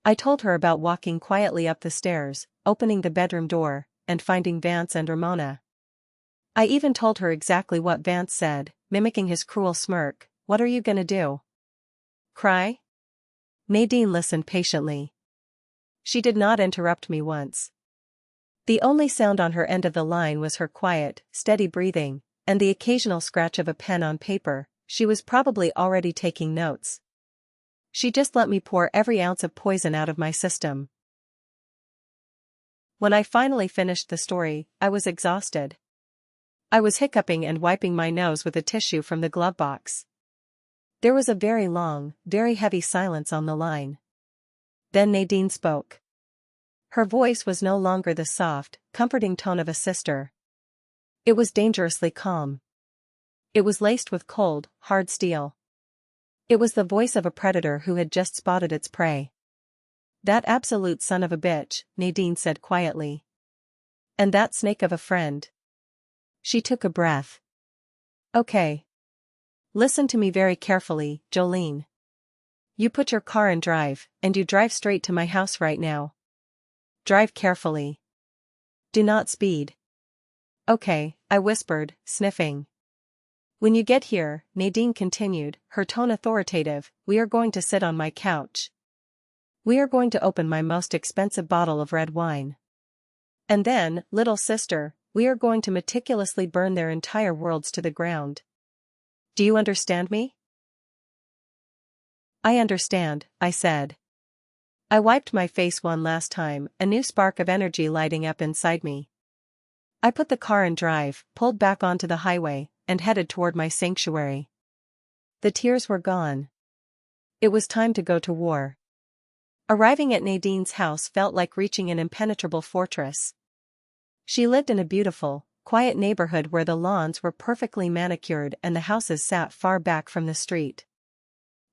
I told her about walking quietly up the stairs, opening the bedroom door, and finding Vance and Ramona. I even told her exactly what Vance said, mimicking his cruel smirk, "What are you gonna do? Cry?" Nadine listened patiently. She did not interrupt me once. The only sound on her end of the line was her quiet, steady breathing, and the occasional scratch of a pen on paper. She was probably already taking notes. She just let me pour every ounce of poison out of my system. When I finally finished the story, I was exhausted. I was hiccuping and wiping my nose with a tissue from the glove box. There was a very long, very heavy silence on the line. Then Nadine spoke. Her voice was no longer the soft, comforting tone of a sister. It was dangerously calm. It was laced with cold, hard steel. It was the voice of a predator who had just spotted its prey. "That absolute son of a bitch," Nadine said quietly. "And that snake of a friend." She took a breath. "Okay. Listen to me very carefully, Jolene. You put your car in drive, and you drive straight to my house right now. Drive carefully. Do not speed." "Okay," I whispered, sniffing. "When you get here," Nadine continued, her tone authoritative, "we are going to sit on my couch. We are going to open my most expensive bottle of red wine. And then, little sister, we are going to meticulously burn their entire worlds to the ground. Do you understand me?" "I understand," I said. I wiped my face one last time, a new spark of energy lighting up inside me. I put the car in drive, pulled back onto the highway, and headed toward my sanctuary. The tears were gone. It was time to go to war. Arriving at Nadine's house felt like reaching an impenetrable fortress. She lived in a beautiful, quiet neighborhood where the lawns were perfectly manicured and the houses sat far back from the street.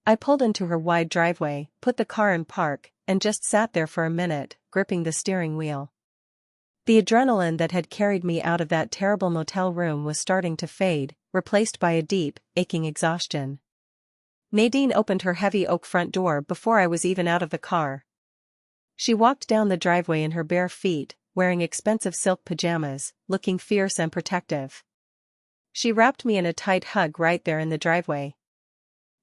I pulled into her wide driveway, put the car in park, and just sat there for a minute, gripping the steering wheel. The adrenaline that had carried me out of that terrible motel room was starting to fade, replaced by a deep, aching exhaustion. Nadine opened her heavy oak front door before I was even out of the car. She walked down the driveway in her bare feet, wearing expensive silk pajamas, looking fierce and protective. She wrapped me in a tight hug right there in the driveway.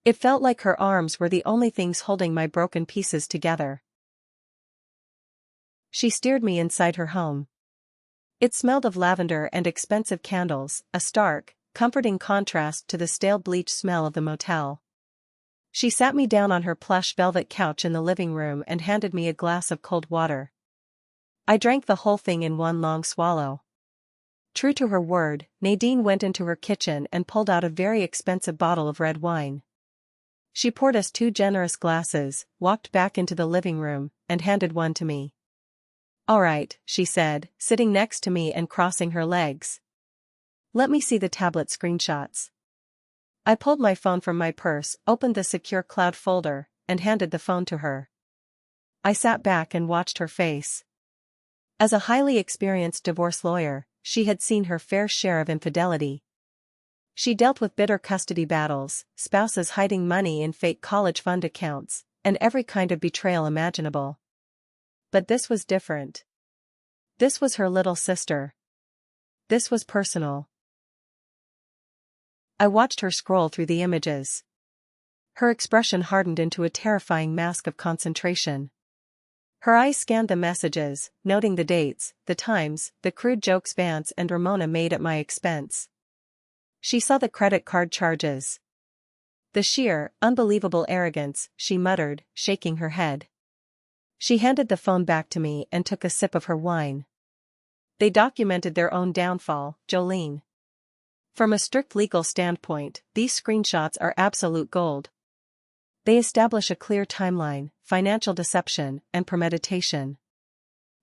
It felt like her arms were the only things holding my broken pieces together. She steered me inside her home. It smelled of lavender and expensive candles, a stark, comforting contrast to the stale bleach smell of the motel. She sat me down on her plush velvet couch in the living room and handed me a glass of cold water. I drank the whole thing in one long swallow. True to her word, Nadine went into her kitchen and pulled out a very expensive bottle of red wine. She poured us 2 generous glasses, walked back into the living room, and handed one to me. "All right," she said, sitting next to me and crossing her legs. "Let me see the tablet screenshots." I pulled my phone from my purse, opened the secure cloud folder, and handed the phone to her. I sat back and watched her face. As a highly experienced divorce lawyer, she had seen her fair share of infidelity. She dealt with bitter custody battles, spouses hiding money in fake college fund accounts, and every kind of betrayal imaginable. But this was different. This was her little sister. This was personal. I watched her scroll through the images. Her expression hardened into a terrifying mask of concentration. Her eyes scanned the messages, noting the dates, the times, the crude jokes Vance and Ramona made at my expense. She saw the credit card charges. "The sheer, unbelievable arrogance," she muttered, shaking her head. She handed the phone back to me and took a sip of her wine. "They documented their own downfall, Jolene. From a strict legal standpoint, these screenshots are absolute gold. They establish a clear timeline, financial deception, and premeditation."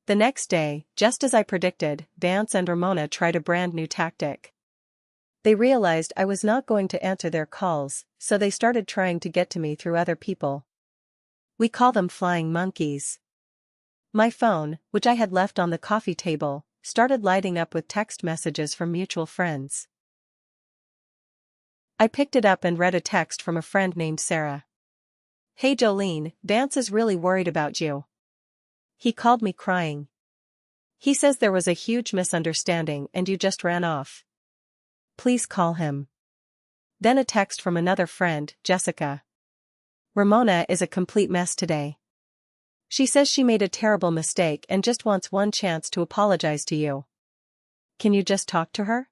The next day, just as I predicted, Vance and Ramona tried a brand new tactic. They realized I was not going to answer their calls, so they started trying to get to me through other people. We call them flying monkeys. My phone, which I had left on the coffee table, started lighting up with text messages from mutual friends. I picked it up and read a text from a friend named Sarah. "Hey Jolene, Vance is really worried about you. He called me crying. He says there was a huge misunderstanding and you just ran off. Please call him." Then a text from another friend, Jessica. "Ramona is a complete mess today. She says she made a terrible mistake and just wants one chance to apologize to you. Can you just talk to her?"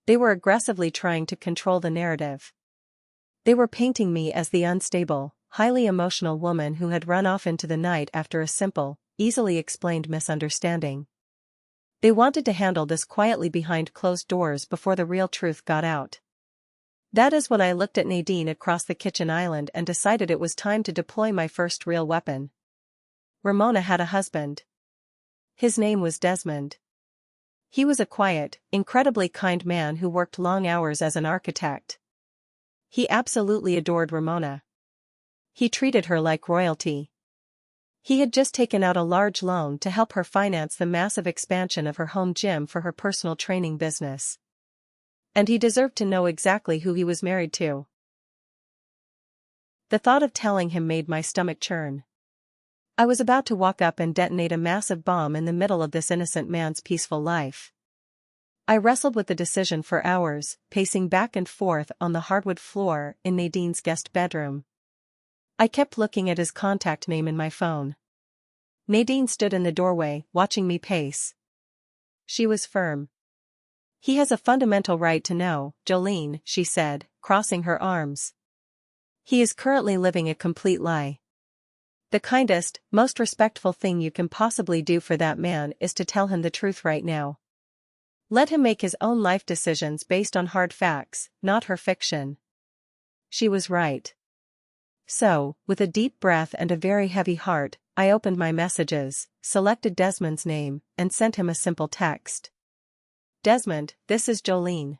They were aggressively trying to control the narrative. They were painting me as the unstable, highly emotional woman who had run off into the night after a simple, easily explained misunderstanding. They wanted to handle this quietly behind closed doors before the real truth got out. That is when I looked at Nadine across the kitchen island and decided it was time to deploy my first real weapon. Ramona had a husband. His name was Desmond. He was a quiet, incredibly kind man who worked long hours as an architect. He absolutely adored Ramona. He treated her like royalty. He had just taken out a large loan to help her finance the massive expansion of her home gym for her personal training business. And he deserved to know exactly who he was married to. The thought of telling him made my stomach churn. I was about to walk up and detonate a massive bomb in the middle of this innocent man's peaceful life. I wrestled with the decision for hours, pacing back and forth on the hardwood floor in Nadine's guest bedroom. I kept looking at his contact name in my phone. Nadine stood in the doorway, watching me pace. She was firm. "He has a fundamental right to know, Jolene," she said, crossing her arms. "He is currently living a complete lie. The kindest, most respectful thing you can possibly do for that man is to tell him the truth right now. Let him make his own life decisions based on hard facts, not her fiction." She was right. So, with a deep breath and a very heavy heart, I opened my messages, selected Desmond's name, and sent him a simple text. "Desmond, this is Jolene.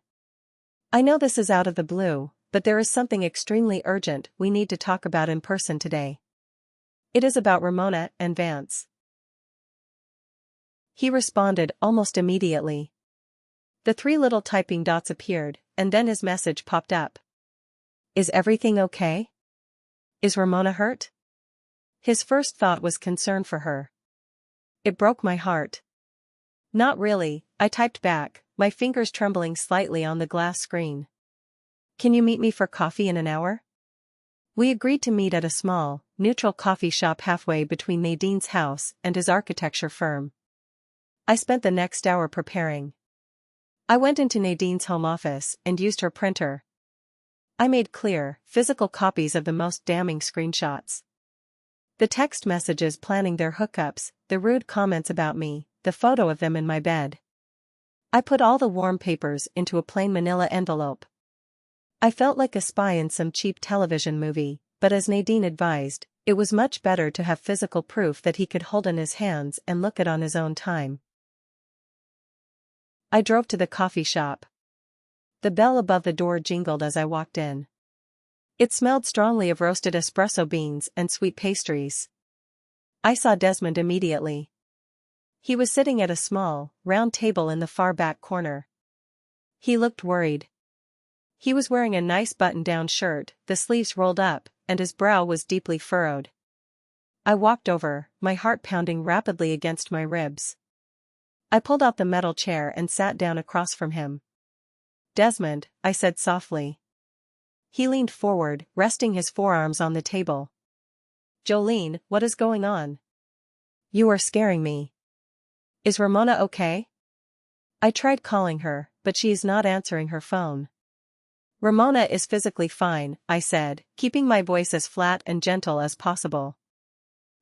I know this is out of the blue, but there is something extremely urgent we need to talk about in person today. It is about Ramona and Vance." He responded almost immediately. The 3 little typing dots appeared, and then his message popped up. "Is everything okay? Is Ramona hurt?" His first thought was concern for her. It broke my heart. "Not really," I typed back, my fingers trembling slightly on the glass screen. "Can you meet me for coffee in an hour?" We agreed to meet at a small, neutral coffee shop halfway between Nadine's house and his architecture firm. I spent the next hour preparing. I went into Nadine's home office and used her printer. I made clear, physical copies of the most damning screenshots. The text messages planning their hookups, the rude comments about me, the photo of them in my bed. I put all the warm papers into a plain manila envelope. I felt like a spy in some cheap television movie, but as Nadine advised, it was much better to have physical proof that he could hold in his hands and look it on his own time. I drove to the coffee shop. The bell above the door jingled as I walked in. It smelled strongly of roasted espresso beans and sweet pastries. I saw Desmond immediately. He was sitting at a small, round table in the far back corner. He looked worried. He was wearing a nice button-down shirt, the sleeves rolled up, and his brow was deeply furrowed. I walked over, my heart pounding rapidly against my ribs. I pulled out the metal chair and sat down across from him. "Desmond," I said softly. He leaned forward, resting his forearms on the table. "Jolene, what is going on? You are scaring me. Is Ramona okay?" I tried calling her, but she is not answering her phone. "Ramona is physically fine," I said, keeping my voice as flat and gentle as possible.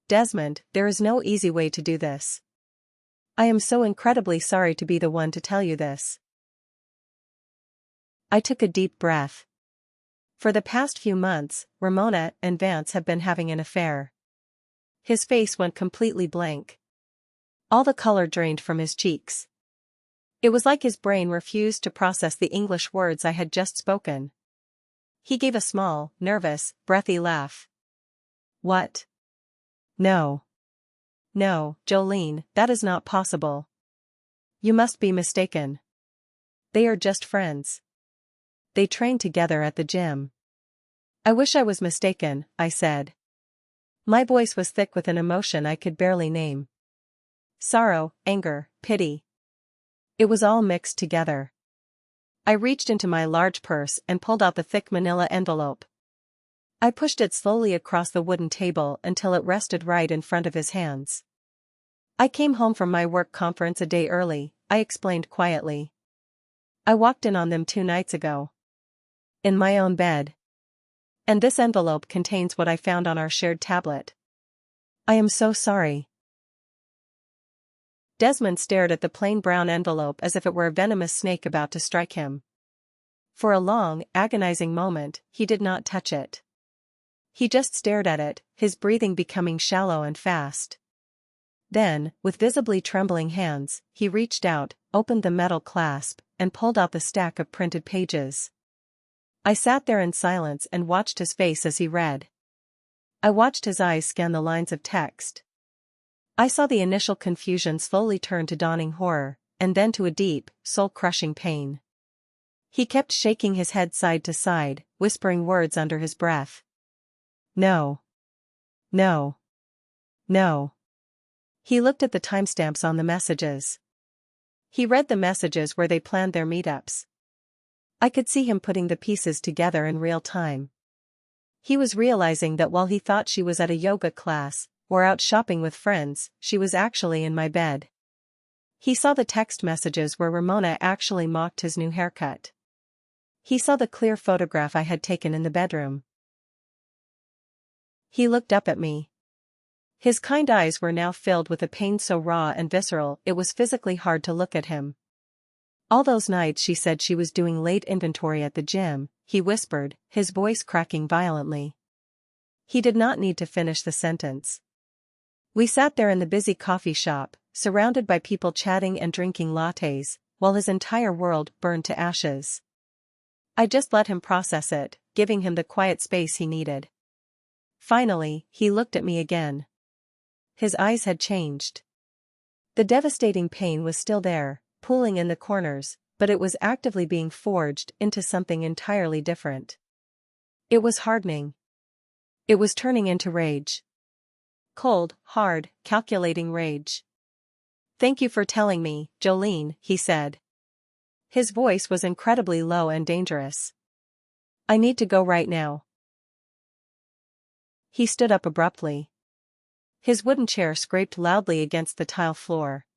"Desmond, there is no easy way to do this. I am so incredibly sorry to be the one to tell you this." I took a deep breath. For the past few months, Ramona and Vance have been having an affair. His face went completely blank. All the color drained from his cheeks. It was like his brain refused to process the English words I had just spoken. He gave a small, nervous, breathy laugh. "What? No. No, Jolene, that is not possible. You must be mistaken. They are just friends. They train together at the gym." "I wish I was mistaken," I said. My voice was thick with an emotion I could barely name. Sorrow, anger, pity. It was all mixed together. I reached into my large purse and pulled out the thick manila envelope. I pushed it slowly across the wooden table until it rested right in front of his hands. "I came home from my work conference a day early," I explained quietly. "I walked in on them 2 nights ago. In my own bed. And this envelope contains what I found on our shared tablet. I am so sorry." Desmond stared at the plain brown envelope as if it were a venomous snake about to strike him. For a long, agonizing moment, he did not touch it. He just stared at it, his breathing becoming shallow and fast. Then, with visibly trembling hands, he reached out, opened the metal clasp, and pulled out the stack of printed pages. I sat there in silence and watched his face as he read. I watched his eyes scan the lines of text. I saw the initial confusion slowly turn to dawning horror, and then to a deep, soul-crushing pain. He kept shaking his head side to side, whispering words under his breath. "No. No. No." He looked at the timestamps on the messages. He read the messages where they planned their meetups. I could see him putting the pieces together in real time. He was realizing that while he thought she was at a yoga class, or out shopping with friends, she was actually in my bed. He saw the text messages where Ramona actually mocked his new haircut. He saw the clear photograph I had taken in the bedroom. He looked up at me. His kind eyes were now filled with a pain so raw and visceral it was physically hard to look at him. "All those nights she said she was doing late inventory at the gym," he whispered, his voice cracking violently. He did not need to finish the sentence. We sat there in the busy coffee shop, surrounded by people chatting and drinking lattes, while his entire world burned to ashes. I just let him process it, giving him the quiet space he needed. Finally, he looked at me again. His eyes had changed. The devastating pain was still there, pooling in the corners, but it was actively being forged into something entirely different. It was hardening. It was turning into rage. Cold, hard, calculating rage. "Thank you for telling me, Jolene," he said. His voice was incredibly low and dangerous. "I need to go right now." He stood up abruptly. His wooden chair scraped loudly against the tile floor.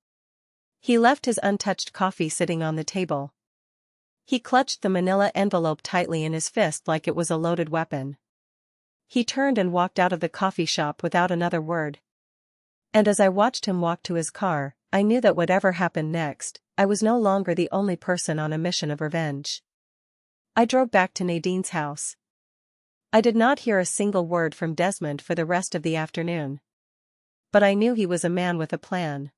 He left his untouched coffee sitting on the table. He clutched the manila envelope tightly in his fist like it was a loaded weapon. He turned and walked out of the coffee shop without another word. And as I watched him walk to his car, I knew that whatever happened next, I was no longer the only person on a mission of revenge. I drove back to Nadine's house. I did not hear a single word from Desmond for the rest of the afternoon. But I knew he was a man with a plan.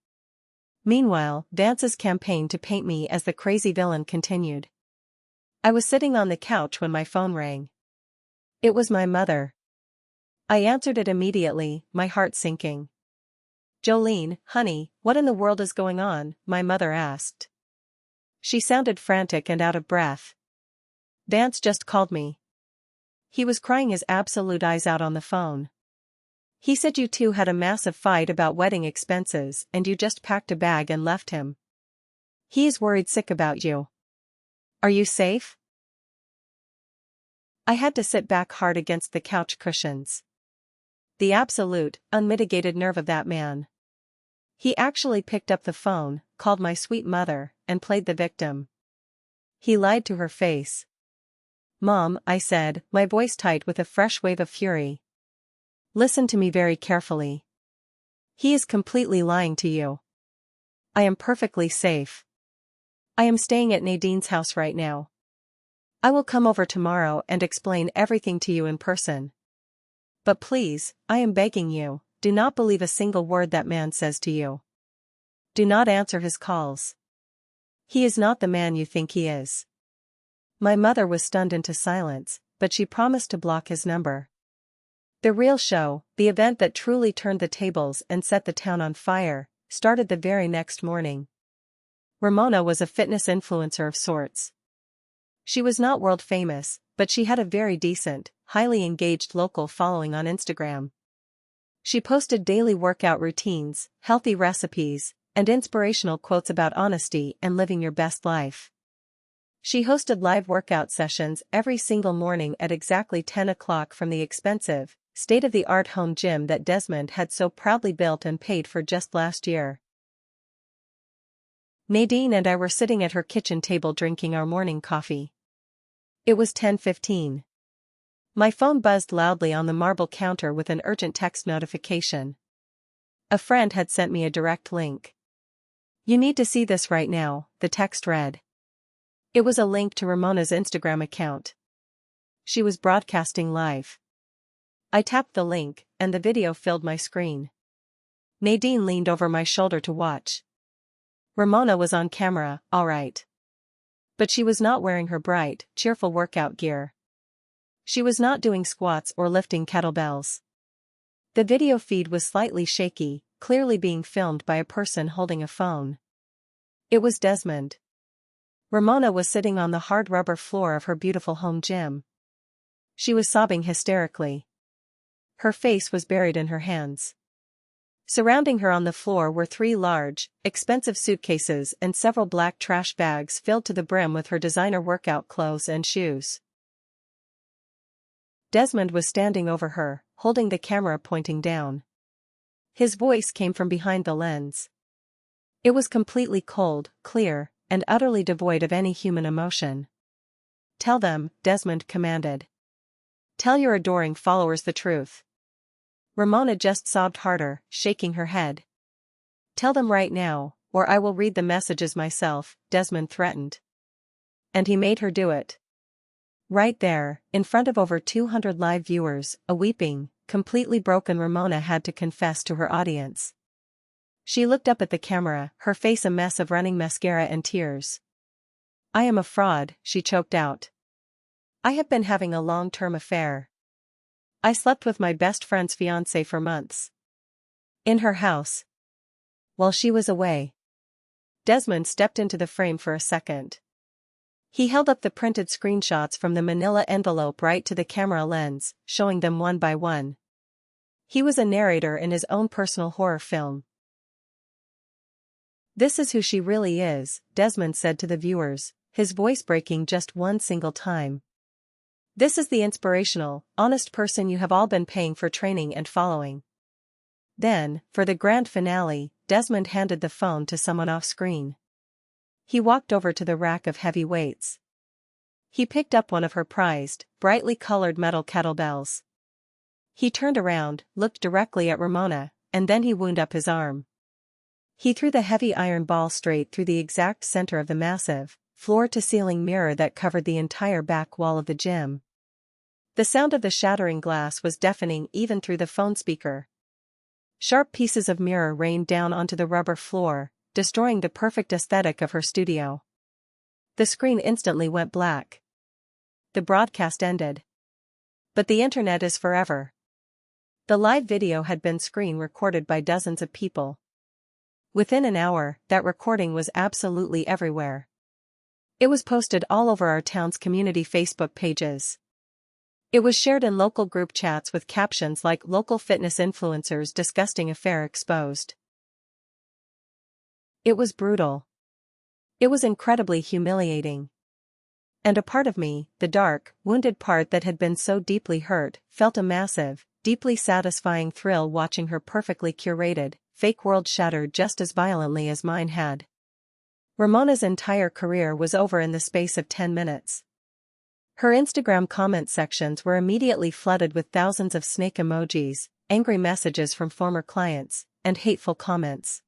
Meanwhile, Vance's campaign to paint me as the crazy villain continued. I was sitting on the couch when my phone rang. It was my mother. I answered it immediately, my heart sinking. "Jolene, honey, what in the world is going on?" my mother asked. She sounded frantic and out of breath. "Vance just called me. He was crying his absolute eyes out on the phone. He said you two had a massive fight about wedding expenses and you just packed a bag and left him. He is worried sick about you. Are you safe?" I had to sit back hard against the couch cushions. The absolute, unmitigated nerve of that man. He actually picked up the phone, called my sweet mother, and played the victim. He lied to her face. "Mom," I said, my voice tight with a fresh wave of fury. "Listen to me very carefully. He is completely lying to you. I am perfectly safe. I am staying at Nadine's house right now. I will come over tomorrow and explain everything to you in person. But please, I am begging you, do not believe a single word that man says to you. Do not answer his calls. He is not the man you think he is." My mother was stunned into silence, but she promised to block his number. The real show, the event that truly turned the tables and set the town on fire, started the very next morning. Ramona was a fitness influencer of sorts. She was not world famous, but she had a very decent, highly engaged local following on Instagram. She posted daily workout routines, healthy recipes, and inspirational quotes about honesty and living your best life. She hosted live workout sessions every single morning at exactly 10 o'clock from the expensive, state-of-the-art home gym that Desmond had so proudly built and paid for just last year. Nadine and I were sitting at her kitchen table drinking our morning coffee. It was 10:15. My phone buzzed loudly on the marble counter with an urgent text notification. A friend had sent me a direct link. "You need to see this right now," the text read. It was a link to Ramona's Instagram account. She was broadcasting live. I tapped the link, and the video filled my screen. Nadine leaned over my shoulder to watch. Ramona was on camera, all right. But she was not wearing her bright, cheerful workout gear. She was not doing squats or lifting kettlebells. The video feed was slightly shaky, clearly being filmed by a person holding a phone. It was Desmond. Ramona was sitting on the hard rubber floor of her beautiful home gym. She was sobbing hysterically. Her face was buried in her hands. Surrounding her on the floor were 3 large, expensive suitcases and several black trash bags filled to the brim with her designer workout clothes and shoes. Desmond was standing over her, holding the camera pointing down. His voice came from behind the lens. It was completely cold, clear, and utterly devoid of any human emotion. "Tell them," Desmond commanded. "Tell your adoring followers the truth." Ramona just sobbed harder, shaking her head. "Tell them right now, or I will read the messages myself," Desmond threatened. And he made her do it. Right there, in front of over 200 live viewers, a weeping, completely broken Ramona had to confess to her audience. She looked up at the camera, her face a mess of running mascara and tears. "I am a fraud," she choked out. "I have been having a long-term affair. I slept with my best friend's fiancé for months. In her house. While she was away." Desmond stepped into the frame for a second. He held up the printed screenshots from the manila envelope right to the camera lens, showing them one by one. He was a narrator in his own personal horror film. "This is who she really is," Desmond said to the viewers, his voice breaking just one single time. "This is the inspirational, honest person you have all been paying for training and following." Then, for the grand finale, Desmond handed the phone to someone off-screen. He walked over to the rack of heavy weights. He picked up one of her prized, brightly colored metal kettlebells. He turned around, looked directly at Ramona, and then he wound up his arm. He threw the heavy iron ball straight through the exact center of the massive, floor-to-ceiling mirror that covered the entire back wall of the gym. The sound of the shattering glass was deafening even through the phone speaker. Sharp pieces of mirror rained down onto the rubber floor, destroying the perfect aesthetic of her studio. The screen instantly went black. The broadcast ended. But the internet is forever. The live video had been screen recorded by dozens of people. Within an hour, that recording was absolutely everywhere. It was posted all over our town's community Facebook pages. It was shared in local group chats with captions like "Local fitness influencers disgusting affair exposed." It was brutal. It was incredibly humiliating. And a part of me, the dark, wounded part that had been so deeply hurt, felt a massive, deeply satisfying thrill watching her perfectly curated, fake world shatter just as violently as mine had. Ramona's entire career was over in the space of 10 minutes. Her Instagram comment sections were immediately flooded with thousands of snake emojis, angry messages from former clients, and hateful comments.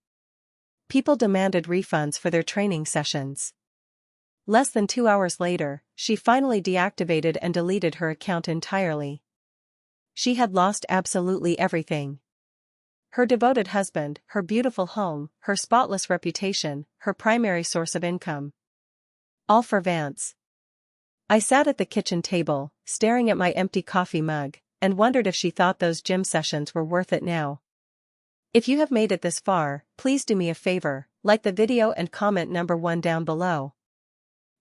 People demanded refunds for their training sessions. Less than 2 hours later, she finally deactivated and deleted her account entirely. She had lost absolutely everything. Her devoted husband, her beautiful home, her spotless reputation, her primary source of income. All for Vance. I sat at the kitchen table, staring at my empty coffee mug, and wondered if she thought those gym sessions were worth it now. If you have made it this far, please do me a favor, like the video and comment number 1 down below.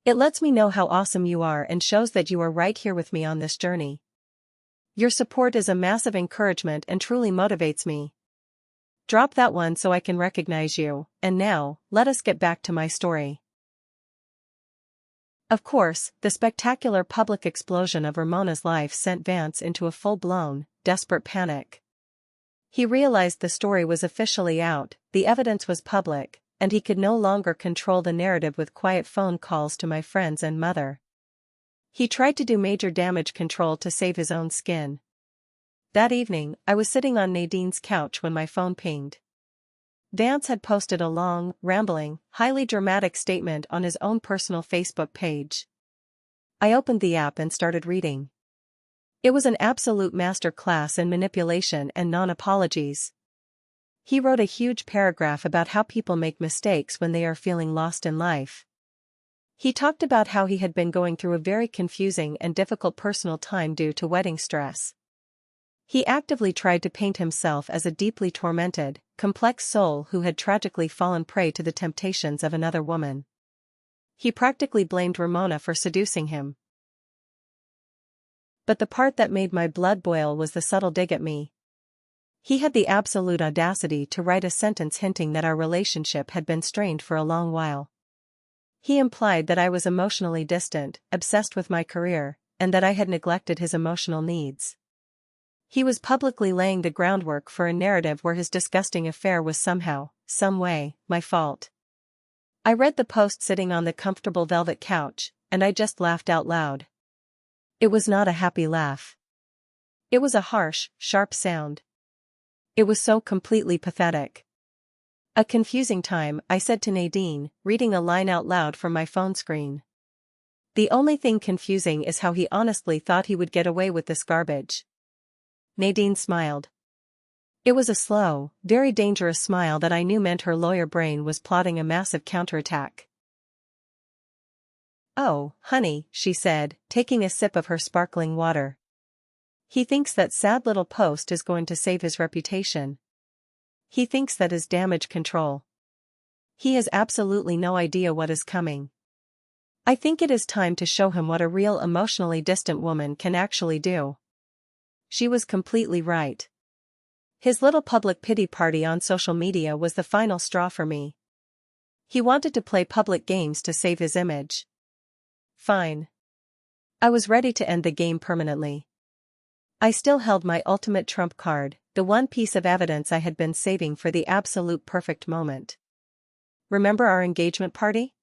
It lets me know how awesome you are and shows that you are right here with me on this journey. Your support is a massive encouragement and truly motivates me. Drop that one so I can recognize you, and now, let us get back to my story. Of course, the spectacular public explosion of Ramona's life sent Vance into a full-blown, desperate panic. He realized the story was officially out, the evidence was public, and he could no longer control the narrative with quiet phone calls to my friends and mother. He tried to do major damage control to save his own skin. That evening, I was sitting on Nadine's couch when my phone pinged. Vance had posted a long, rambling, highly dramatic statement on his own personal Facebook page. I opened the app and started reading. It was an absolute master class in manipulation and non-apologies. He wrote a huge paragraph about how people make mistakes when they are feeling lost in life. He talked about how he had been going through a very confusing and difficult personal time due to wedding stress. He actively tried to paint himself as a deeply tormented, complex soul who had tragically fallen prey to the temptations of another woman. He practically blamed Ramona for seducing him. But the part that made my blood boil was the subtle dig at me. He had the absolute audacity to write a sentence hinting that our relationship had been strained for a long while. He implied that I was emotionally distant, obsessed with my career, and that I had neglected his emotional needs. He was publicly laying the groundwork for a narrative where his disgusting affair was somehow, some way, my fault. I read the post sitting on the comfortable velvet couch, and I just laughed out loud. It was not a happy laugh. It was a harsh, sharp sound. It was so completely pathetic. A confusing time, I said to Nadine, reading a line out loud from my phone screen. The only thing confusing is how he honestly thought he would get away with this garbage. Nadine smiled. It was a slow, very dangerous smile that I knew meant her lawyer brain was plotting a massive counterattack. "Oh, honey," she said, taking a sip of her sparkling water. "He thinks that sad little post is going to save his reputation. He thinks that is damage control. He has absolutely no idea what is coming. I think it is time to show him what a real emotionally distant woman can actually do." She was completely right. His little public pity party on social media was the final straw for me. He wanted to play public games to save his image. Fine. I was ready to end the game permanently. I still held my ultimate trump card, the one piece of evidence I had been saving for the absolute perfect moment. Remember our engagement party?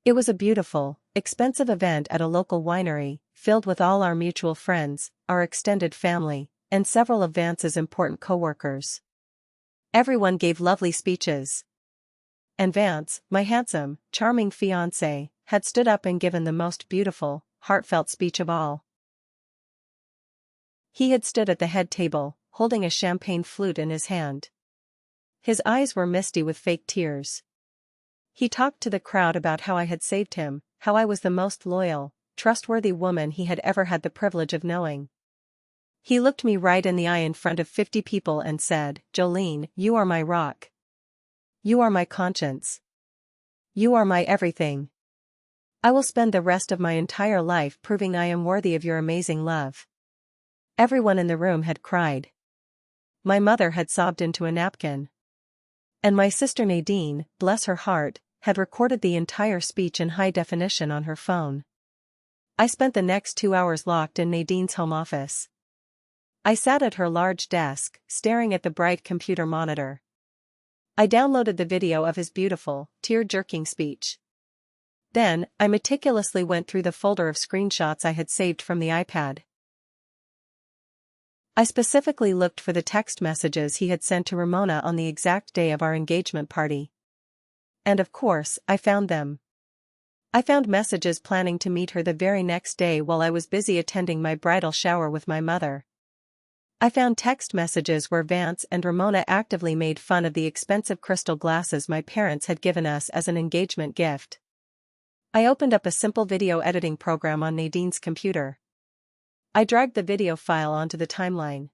It was a beautiful, expensive event at a local winery, filled with all our mutual friends, our extended family, and several of Vance's important co-workers. Everyone gave lovely speeches. And Vance, my handsome, charming fiancé, had stood up and given the most beautiful, heartfelt speech of all. He had stood at the head table, holding a champagne flute in his hand. His eyes were misty with fake tears. He talked to the crowd about how I had saved him, how I was the most loyal, trustworthy woman he had ever had the privilege of knowing. He looked me right in the eye in front of 50 people and said, "Jolene, you are my rock. You are my conscience. You are my everything. I will spend the rest of my entire life proving I am worthy of your amazing love." Everyone in the room had cried. My mother had sobbed into a napkin. And my sister Nadine, bless her heart, had recorded the entire speech in high definition on her phone. I spent the next 2 hours locked in Nadine's home office. I sat at her large desk, staring at the bright computer monitor. I downloaded the video of his beautiful, tear-jerking speech. Then, I meticulously went through the folder of screenshots I had saved from the iPad. I specifically looked for the text messages he had sent to Ramona on the exact day of our engagement party. And of course, I found them. I found messages planning to meet her the very next day while I was busy attending my bridal shower with my mother. I found text messages where Vance and Ramona actively made fun of the expensive crystal glasses my parents had given us as an engagement gift. I opened up a simple video editing program on Nadine's computer. I dragged the video file onto the timeline.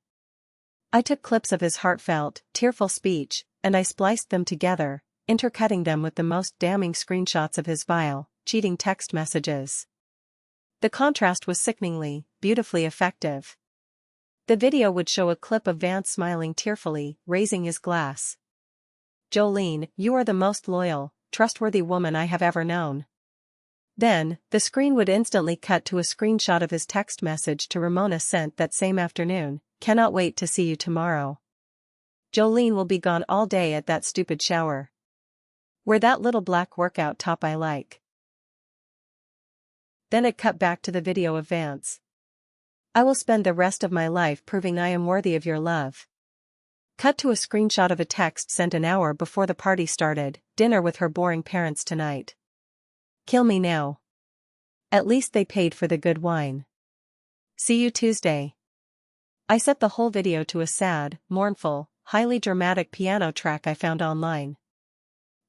I took clips of his heartfelt, tearful speech, and I spliced them together, intercutting them with the most damning screenshots of his vile, cheating text messages. The contrast was sickeningly, beautifully effective. The video would show a clip of Vance smiling tearfully, raising his glass. "Jolene, you are the most loyal, trustworthy woman I have ever known." Then, the screen would instantly cut to a screenshot of his text message to Ramona sent that same afternoon, "Cannot wait to see you tomorrow. Jolene will be gone all day at that stupid shower. Wear that little black workout top I like." Then it cut back to the video of Vance. "I will spend the rest of my life proving I am worthy of your love." Cut to a screenshot of a text sent an hour before the party started, "Dinner with her boring parents tonight. Kill me now. At least they paid for the good wine. See you Tuesday." I set the whole video to a sad, mournful, highly dramatic piano track I found online.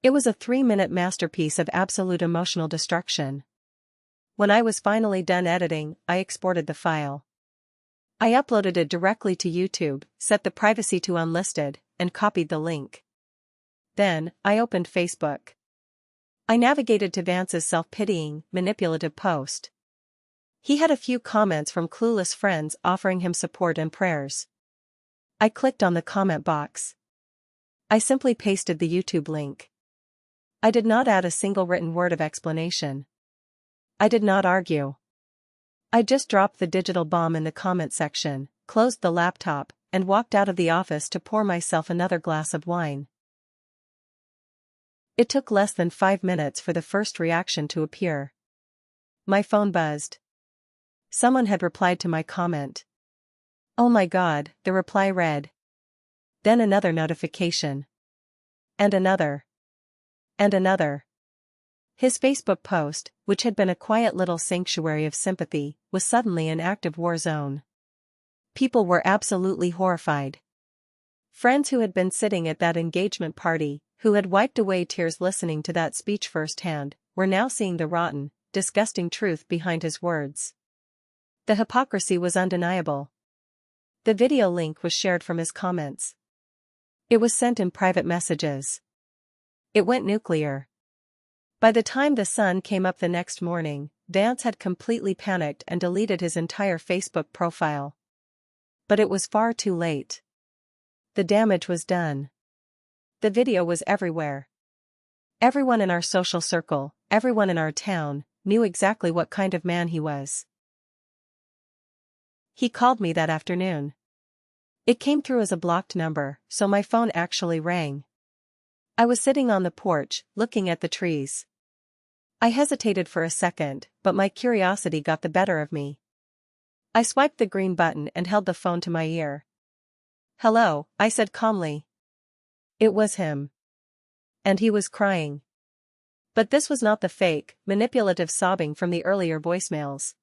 It was a 3-minute masterpiece of absolute emotional destruction. When I was finally done editing, I exported the file. I uploaded it directly to YouTube, set the privacy to unlisted, and copied the link. Then, I opened Facebook. I navigated to Vance's self-pitying, manipulative post. He had a few comments from clueless friends offering him support and prayers. I clicked on the comment box. I simply pasted the YouTube link. I did not add a single written word of explanation. I did not argue. I just dropped the digital bomb in the comment section, closed the laptop, and walked out of the office to pour myself another glass of wine. It took less than 5 minutes for the first reaction to appear. My phone buzzed. Someone had replied to my comment. "Oh my God," the reply read. Then another notification. And another. And another. His Facebook post, which had been a quiet little sanctuary of sympathy, was suddenly an active war zone. People were absolutely horrified. Friends who had been sitting at that engagement party, who had wiped away tears listening to that speech firsthand, were now seeing the rotten, disgusting truth behind his words. The hypocrisy was undeniable. The video link was shared from his comments. It was sent in private messages. It went nuclear. By the time the sun came up the next morning, Vance had completely panicked and deleted his entire Facebook profile. But it was far too late. The damage was done. The video was everywhere. Everyone in our social circle, everyone in our town, knew exactly what kind of man he was. He called me that afternoon. It came through as a blocked number, so my phone actually rang. I was sitting on the porch, looking at the trees. I hesitated for a second, but my curiosity got the better of me. I swiped the green button and held the phone to my ear. "Hello," I said calmly. It was him. And he was crying. But this was not the fake, manipulative sobbing from the earlier voicemails.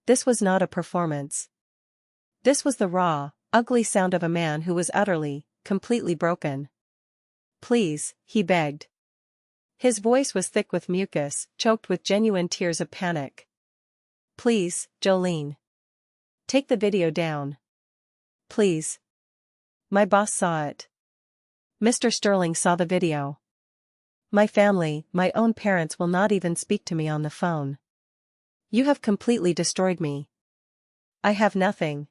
This was not a performance. This was the raw, ugly sound of a man who was utterly, completely broken. "Please," he begged. His voice was thick with mucus, choked with genuine tears of panic. "Please, Jolene. Take the video down. Please. My boss saw it. Mr. Sterling saw the video. My family, my own parents will not even speak to me on the phone. You have completely destroyed me. I have nothing."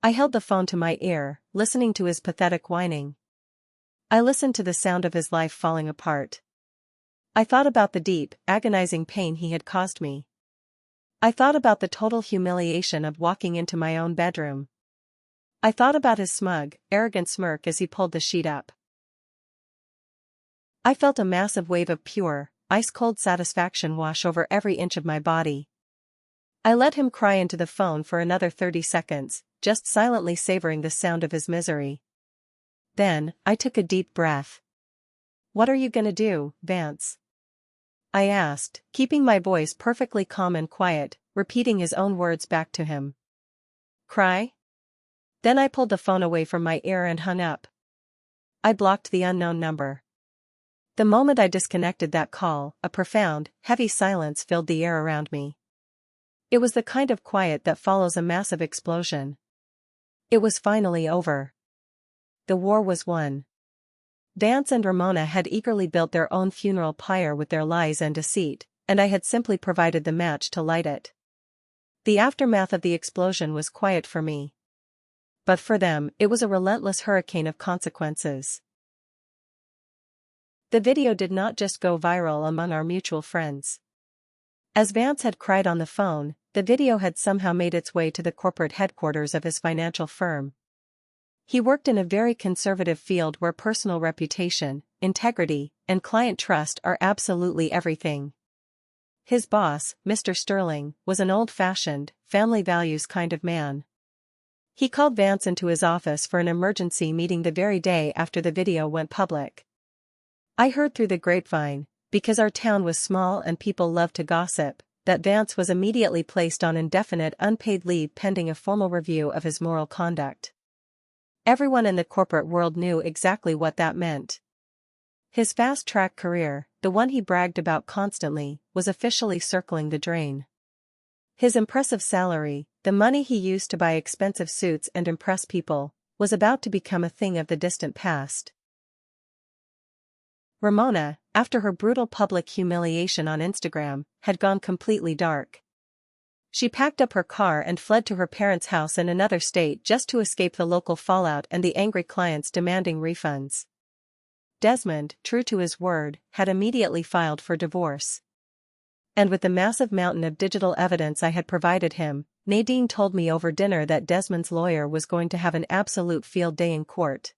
I held the phone to my ear, listening to his pathetic whining. I listened to the sound of his life falling apart. I thought about the deep, agonizing pain he had caused me. I thought about the total humiliation of walking into my own bedroom. I thought about his smug, arrogant smirk as he pulled the sheet up. I felt a massive wave of pure, ice-cold satisfaction wash over every inch of my body. I let him cry into the phone for another 30 seconds, just silently savoring the sound of his misery. Then, I took a deep breath. "What are you gonna do, Vance?" I asked, keeping my voice perfectly calm and quiet, repeating his own words back to him. "Cry?" Then I pulled the phone away from my ear and hung up. I blocked the unknown number. The moment I disconnected that call, a profound, heavy silence filled the air around me. It was the kind of quiet that follows a massive explosion. It was finally over. The war was won. Vance and Ramona had eagerly built their own funeral pyre with their lies and deceit, and I had simply provided the match to light it. The aftermath of the explosion was quiet for me. But for them, it was a relentless hurricane of consequences. The video did not just go viral among our mutual friends. As Vance had cried on the phone, the video had somehow made its way to the corporate headquarters of his financial firm. He worked in a very conservative field where personal reputation, integrity, and client trust are absolutely everything. His boss, Mr. Sterling, was an old-fashioned, family values kind of man. He called Vance into his office for an emergency meeting the very day after the video went public. I heard through the grapevine, because our town was small and people loved to gossip, that Vance was immediately placed on indefinite unpaid leave pending a formal review of his moral conduct. Everyone in the corporate world knew exactly what that meant. His fast-track career, the one he bragged about constantly, was officially circling the drain. His impressive salary, the money he used to buy expensive suits and impress people, was about to become a thing of the distant past. Ramona, after her brutal public humiliation on Instagram, had gone completely dark. She packed up her car and fled to her parents' house in another state just to escape the local fallout and the angry clients demanding refunds. Desmond, true to his word, had immediately filed for divorce. And with the massive mountain of digital evidence I had provided him, Nadine told me over dinner that Desmond's lawyer was going to have an absolute field day in court.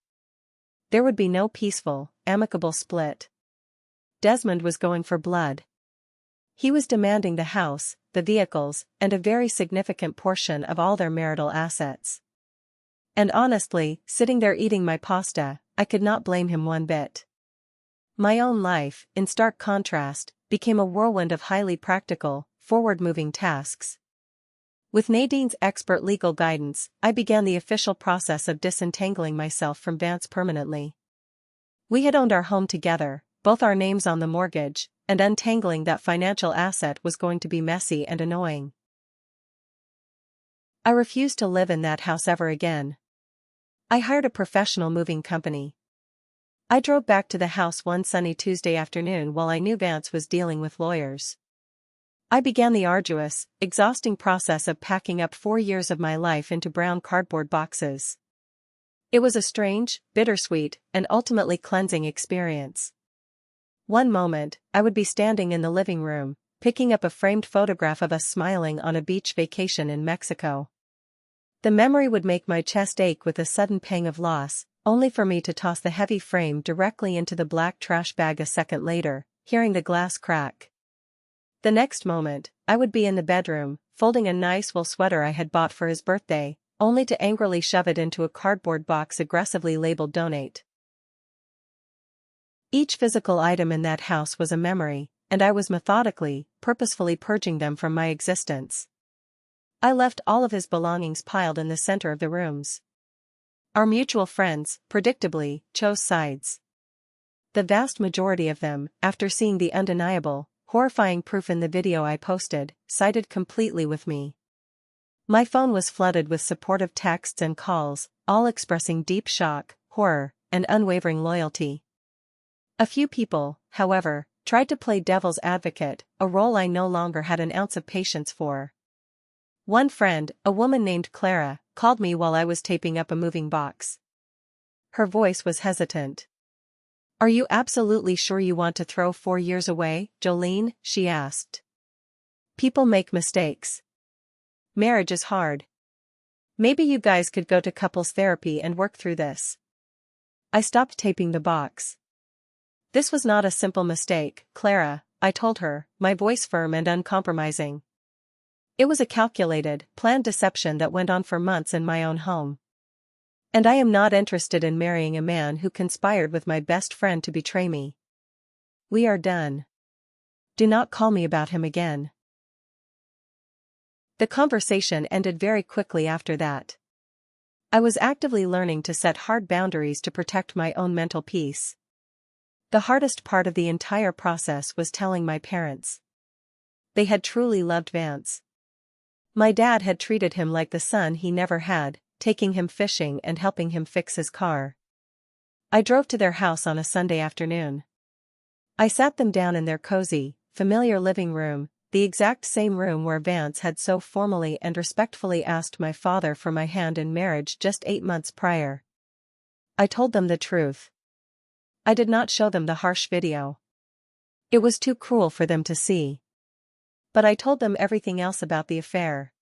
There would be no peaceful, amicable split. Desmond was going for blood. He was demanding the house, the vehicles, and a very significant portion of all their marital assets. And honestly, sitting there eating my pasta, I could not blame him one bit. My own life, in stark contrast, became a whirlwind of highly practical, forward-moving tasks. With Nadine's expert legal guidance, I began the official process of disentangling myself from Vance permanently. We had owned our home together, both our names on the mortgage, and untangling that financial asset was going to be messy and annoying. I refused to live in that house ever again. I hired a professional moving company. I drove back to the house one sunny Tuesday afternoon while I knew Vance was dealing with lawyers. I began the arduous, exhausting process of packing up 4 years of my life into brown cardboard boxes. It was a strange, bittersweet, and ultimately cleansing experience. One moment, I would be standing in the living room, picking up a framed photograph of us smiling on a beach vacation in Mexico. The memory would make my chest ache with a sudden pang of loss, only for me to toss the heavy frame directly into the black trash bag a second later, hearing the glass crack. The next moment, I would be in the bedroom, folding a nice wool sweater I had bought for his birthday, only to angrily shove it into a cardboard box aggressively labeled "Donate." Each physical item in that house was a memory, and I was methodically, purposefully purging them from my existence. I left all of his belongings piled in the center of the rooms. Our mutual friends, predictably, chose sides. The vast majority of them, after seeing the undeniable, horrifying proof in the video I posted, sided completely with me. My phone was flooded with supportive texts and calls, all expressing deep shock, horror, and unwavering loyalty. A few people, however, tried to play devil's advocate, a role I no longer had an ounce of patience for. One friend, a woman named Clara, called me while I was taping up a moving box. Her voice was hesitant. "Are you absolutely sure you want to throw 4 years away, Jolene?" she asked. "People make mistakes. Marriage is hard. Maybe you guys could go to couples therapy and work through this." I stopped taping the box. "This was not a simple mistake, Clara," I told her, my voice firm and uncompromising. "It was a calculated, planned deception that went on for months in my own home. And I am not interested in marrying a man who conspired with my best friend to betray me. We are done. Do not call me about him again." The conversation ended very quickly after that. I was actively learning to set hard boundaries to protect my own mental peace. The hardest part of the entire process was telling my parents. They had truly loved Vance. My dad had treated him like the son he never had, taking him fishing and helping him fix his car. I drove to their house on a Sunday afternoon. I sat them down in their cozy, familiar living room, the exact same room where Vance had so formally and respectfully asked my father for my hand in marriage just 8 months prior. I told them the truth. I did not show them the harsh video. It was too cruel for them to see. But I told them everything else about the affair.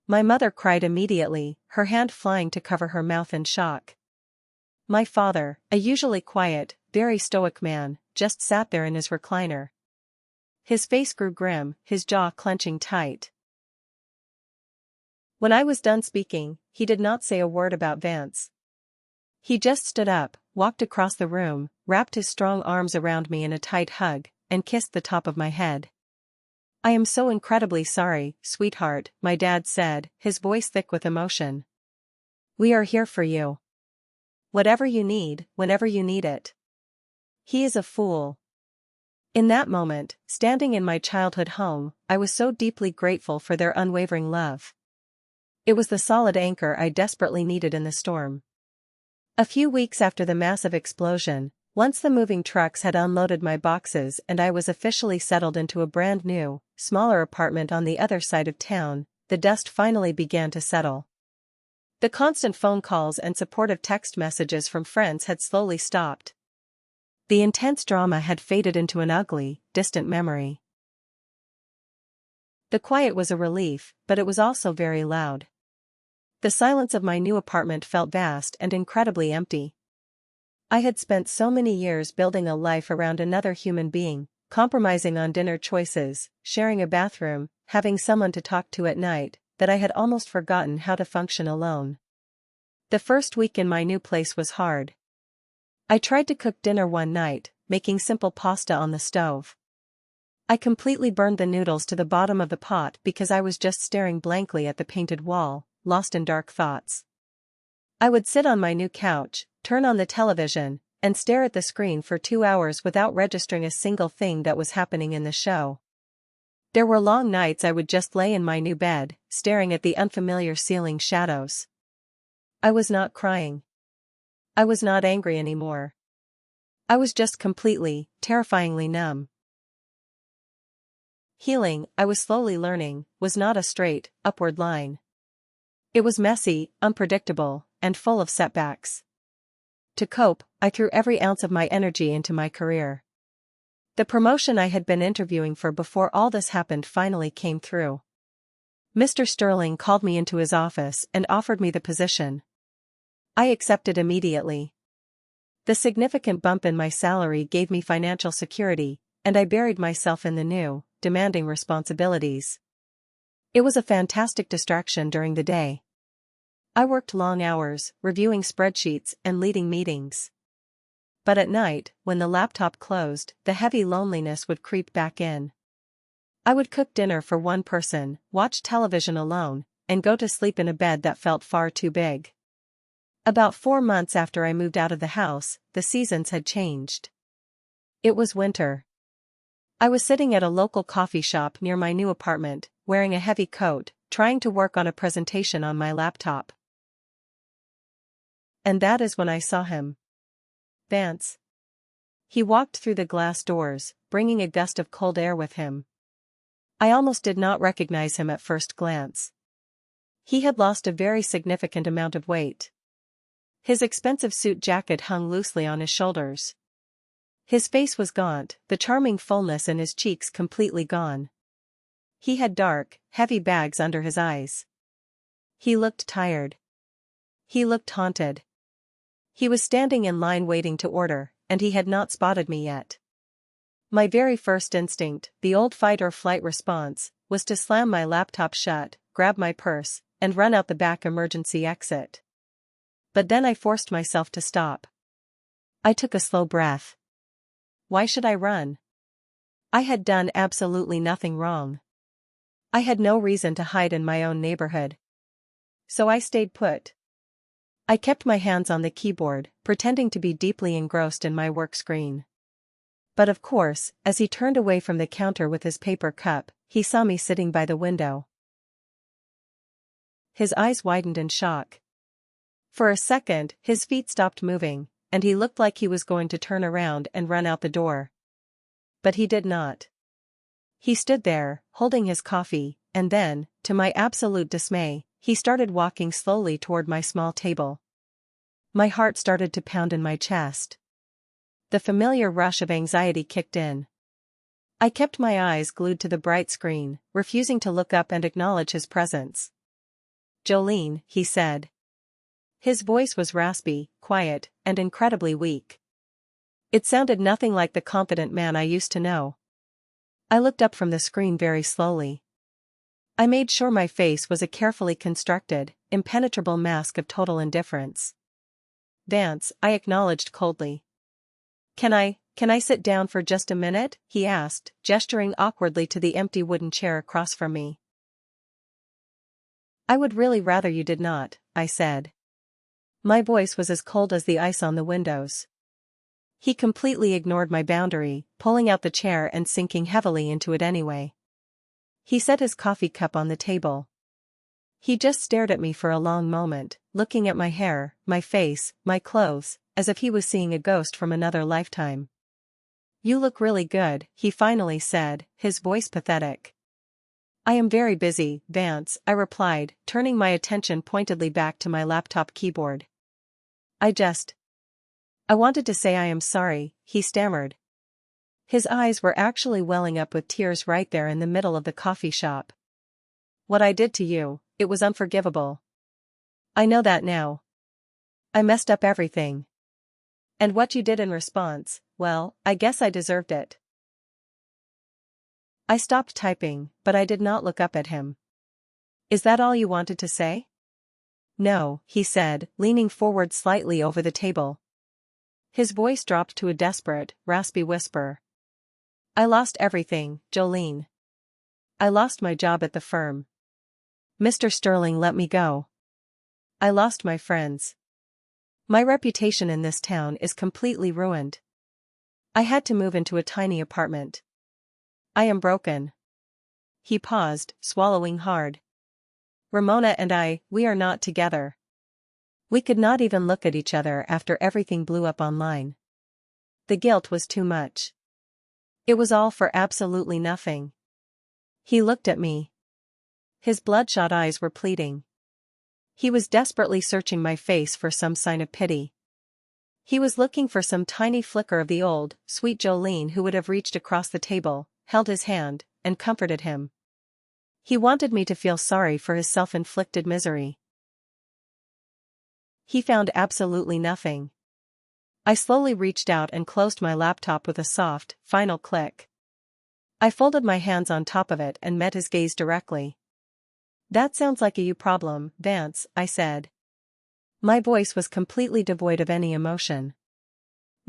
My mother cried immediately, her hand flying to cover her mouth in shock. My father, a usually quiet, very stoic man, just sat there in his recliner. His face grew grim, his jaw clenching tight. When I was done speaking, he did not say a word about Vance. He just stood up, walked across the room, wrapped his strong arms around me in a tight hug, and kissed the top of my head. "I am so incredibly sorry, sweetheart," my dad said, his voice thick with emotion. "We are here for you. Whatever you need, whenever you need it." He is a fool. In that moment, standing in my childhood home, I was so deeply grateful for their unwavering love. It was the solid anchor I desperately needed in the storm. A few weeks after the massive explosion, once the moving trucks had unloaded my boxes and I was officially settled into a brand new, smaller apartment on the other side of town, the dust finally began to settle. The constant phone calls and supportive text messages from friends had slowly stopped. The intense drama had faded into an ugly, distant memory. The quiet was a relief, but it was also very loud. The silence of my new apartment felt vast and incredibly empty. I had spent so many years building a life around another human being, compromising on dinner choices, sharing a bathroom, having someone to talk to at night, that I had almost forgotten how to function alone. The first week in my new place was hard. I tried to cook dinner one night, making simple pasta on the stove. I completely burned the noodles to the bottom of the pot because I was just staring blankly at the painted wall, lost in dark thoughts. I would sit on my new couch, turn on the television, and stare at the screen for 2 hours without registering a single thing that was happening in the show. There were long nights I would just lay in my new bed, staring at the unfamiliar ceiling shadows. I was not crying. I was not angry anymore. I was just completely, terrifyingly numb. Healing, I was slowly learning, was not a straight, upward line. It was messy, unpredictable, and full of setbacks. To cope, I threw every ounce of my energy into my career. The promotion I had been interviewing for before all this happened finally came through. Mr. Sterling called me into his office and offered me the position. I accepted immediately. The significant bump in my salary gave me financial security, and I buried myself in the new, demanding responsibilities. It was a fantastic distraction during the day. I worked long hours, reviewing spreadsheets and leading meetings. But at night, when the laptop closed, the heavy loneliness would creep back in. I would cook dinner for one person, watch television alone, and go to sleep in a bed that felt far too big. About 4 months after I moved out of the house, the seasons had changed. It was winter. I was sitting at a local coffee shop near my new apartment, wearing a heavy coat, trying to work on a presentation on my laptop. And that is when I saw him. Vance. He walked through the glass doors, bringing a gust of cold air with him. I almost did not recognize him at first glance. He had lost a very significant amount of weight. His expensive suit jacket hung loosely on his shoulders. His face was gaunt, the charming fullness in his cheeks completely gone. He had dark, heavy bags under his eyes. He looked tired. He looked haunted. He was standing in line waiting to order, and he had not spotted me yet. My very first instinct, the old fight or flight response, was to slam my laptop shut, grab my purse, and run out the back emergency exit. But then I forced myself to stop. I took a slow breath. Why should I run? I had done absolutely nothing wrong. I had no reason to hide in my own neighborhood. So I stayed put. I kept my hands on the keyboard, pretending to be deeply engrossed in my work screen. But of course, as he turned away from the counter with his paper cup, he saw me sitting by the window. His eyes widened in shock. For a second, his feet stopped moving, and he looked like he was going to turn around and run out the door. But he did not. He stood there, holding his coffee, and then, to my absolute dismay, he started walking slowly toward my small table. My heart started to pound in my chest. The familiar rush of anxiety kicked in. I kept my eyes glued to the bright screen, refusing to look up and acknowledge his presence. "Jolene," he said. His voice was raspy, quiet, and incredibly weak. It sounded nothing like the confident man I used to know. I looked up from the screen very slowly. I made sure my face was a carefully constructed, impenetrable mask of total indifference. "Vance," I acknowledged coldly. Can I sit down for just a minute?" he asked, gesturing awkwardly to the empty wooden chair across from me. "I would really rather you did not," I said. My voice was as cold as the ice on the windows. He completely ignored my boundary, pulling out the chair and sinking heavily into it anyway. He set his coffee cup on the table. He just stared at me for a long moment, looking at my hair, my face, my clothes, as if he was seeing a ghost from another lifetime. "You look really good," he finally said, his voice pathetic. "I am very busy, Vance," I replied, turning my attention pointedly back to my laptop keyboard. I wanted to say I am sorry," he stammered. His eyes were actually welling up with tears right there in the middle of the coffee shop. "What I did to you, it was unforgivable. I know that now. I messed up everything. And what you did in response, well, I guess I deserved it." I stopped typing, but I did not look up at him. "Is that all you wanted to say?" "No," he said, leaning forward slightly over the table. His voice dropped to a desperate, raspy whisper. "I lost everything, Jolene. I lost my job at the firm. Mr. Sterling let me go. I lost my friends. My reputation in this town is completely ruined. I had to move into a tiny apartment. I am broken." He paused, swallowing hard. "Ramona and we are not together. We could not even look at each other after everything blew up online. The guilt was too much. It was all for absolutely nothing." He looked at me. His bloodshot eyes were pleading. He was desperately searching my face for some sign of pity. He was looking for some tiny flicker of the old, sweet Jolene who would have reached across the table, held his hand, and comforted him. He wanted me to feel sorry for his self-inflicted misery. He found absolutely nothing. I slowly reached out and closed my laptop with a soft, final click. I folded my hands on top of it and met his gaze directly. "That sounds like a you problem, Vance," I said. My voice was completely devoid of any emotion.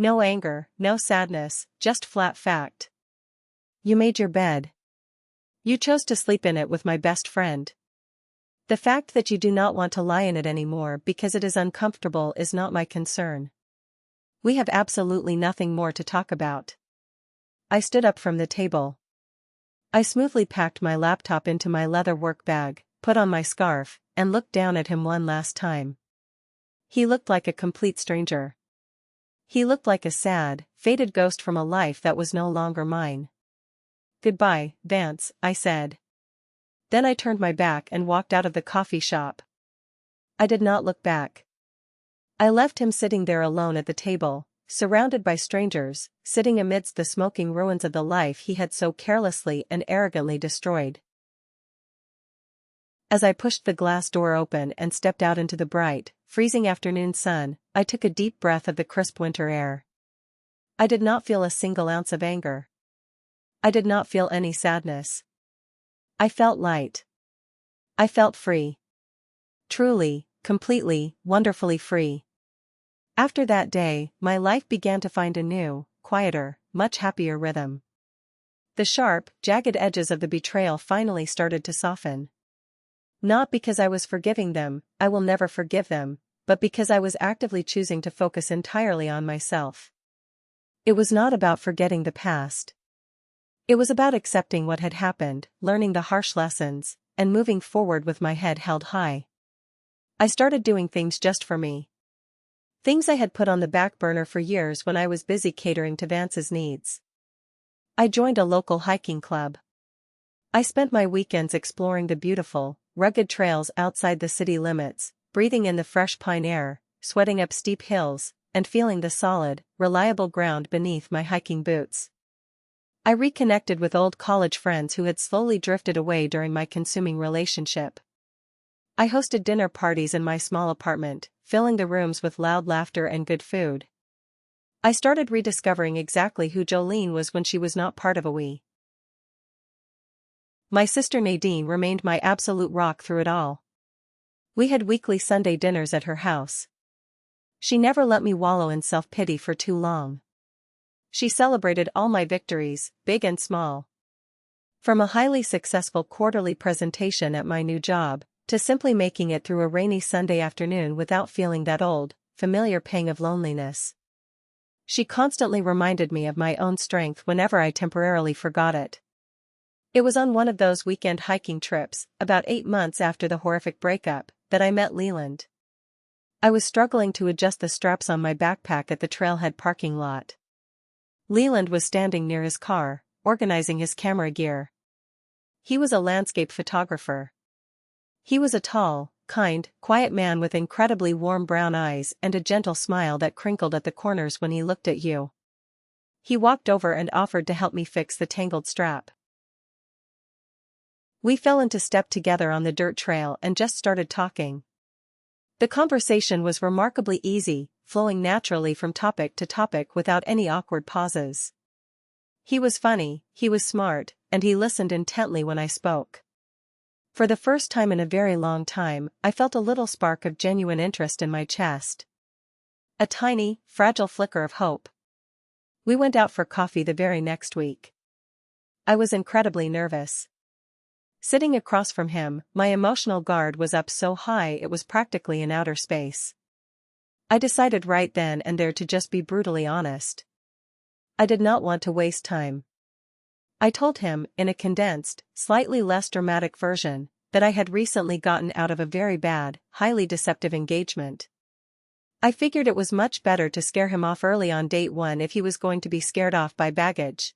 No anger, no sadness, just flat fact. You made your bed. You chose to sleep in it with my best friend. The fact that you do not want to lie in it anymore because it is uncomfortable is not my concern. We have absolutely nothing more to talk about. I stood up from the table. I smoothly packed my laptop into my leather work bag, put on my scarf, and looked down at him one last time. He looked like a complete stranger. He looked like a sad, faded ghost from a life that was no longer mine. Goodbye, Vance, I said. Then I turned my back and walked out of the coffee shop. I did not look back. I left him sitting there alone at the table, surrounded by strangers, sitting amidst the smoking ruins of the life he had so carelessly and arrogantly destroyed. As I pushed the glass door open and stepped out into the bright, freezing afternoon sun, I took a deep breath of the crisp winter air. I did not feel a single ounce of anger. I did not feel any sadness. I felt light. I felt free. Truly, completely, wonderfully free. After that day, my life began to find a new, quieter, much happier rhythm. The sharp, jagged edges of the betrayal finally started to soften. Not because I was forgiving them, I will never forgive them, but because I was actively choosing to focus entirely on myself. It was not about forgetting the past. It was about accepting what had happened, learning the harsh lessons, and moving forward with my head held high. I started doing things just for me. Things I had put on the back burner for years when I was busy catering to Vance's needs. I joined a local hiking club. I spent my weekends exploring the beautiful, rugged trails outside the city limits, breathing in the fresh pine air, sweating up steep hills, and feeling the solid, reliable ground beneath my hiking boots. I reconnected with old college friends who had slowly drifted away during my consuming relationship. I hosted dinner parties in my small apartment, filling the rooms with loud laughter and good food. I started rediscovering exactly who Jolene was when she was not part of a we. My sister Nadine remained my absolute rock through it all. We had weekly Sunday dinners at her house. She never let me wallow in self-pity for too long. She celebrated all my victories, big and small. From a highly successful quarterly presentation at my new job, to simply making it through a rainy Sunday afternoon without feeling that old, familiar pang of loneliness. She constantly reminded me of my own strength whenever I temporarily forgot it. It was on one of those weekend hiking trips, about 8 months after the horrific breakup, that I met Leland. I was struggling to adjust the straps on my backpack at the trailhead parking lot. Leland was standing near his car, organizing his camera gear. He was a landscape photographer. He was a tall, kind, quiet man with incredibly warm brown eyes and a gentle smile that crinkled at the corners when he looked at you. He walked over and offered to help me fix the tangled strap. We fell into step together on the dirt trail and just started talking. The conversation was remarkably easy, flowing naturally from topic to topic without any awkward pauses. He was funny, he was smart, and he listened intently when I spoke. For the first time in a very long time, I felt a little spark of genuine interest in my chest. A tiny, fragile flicker of hope. We went out for coffee the very next week. I was incredibly nervous. Sitting across from him, my emotional guard was up so high it was practically in outer space. I decided right then and there to just be brutally honest. I did not want to waste time. I told him, in a condensed, slightly less dramatic version, that I had recently gotten out of a very bad, highly deceptive engagement. I figured it was much better to scare him off early on date 1 if he was going to be scared off by baggage.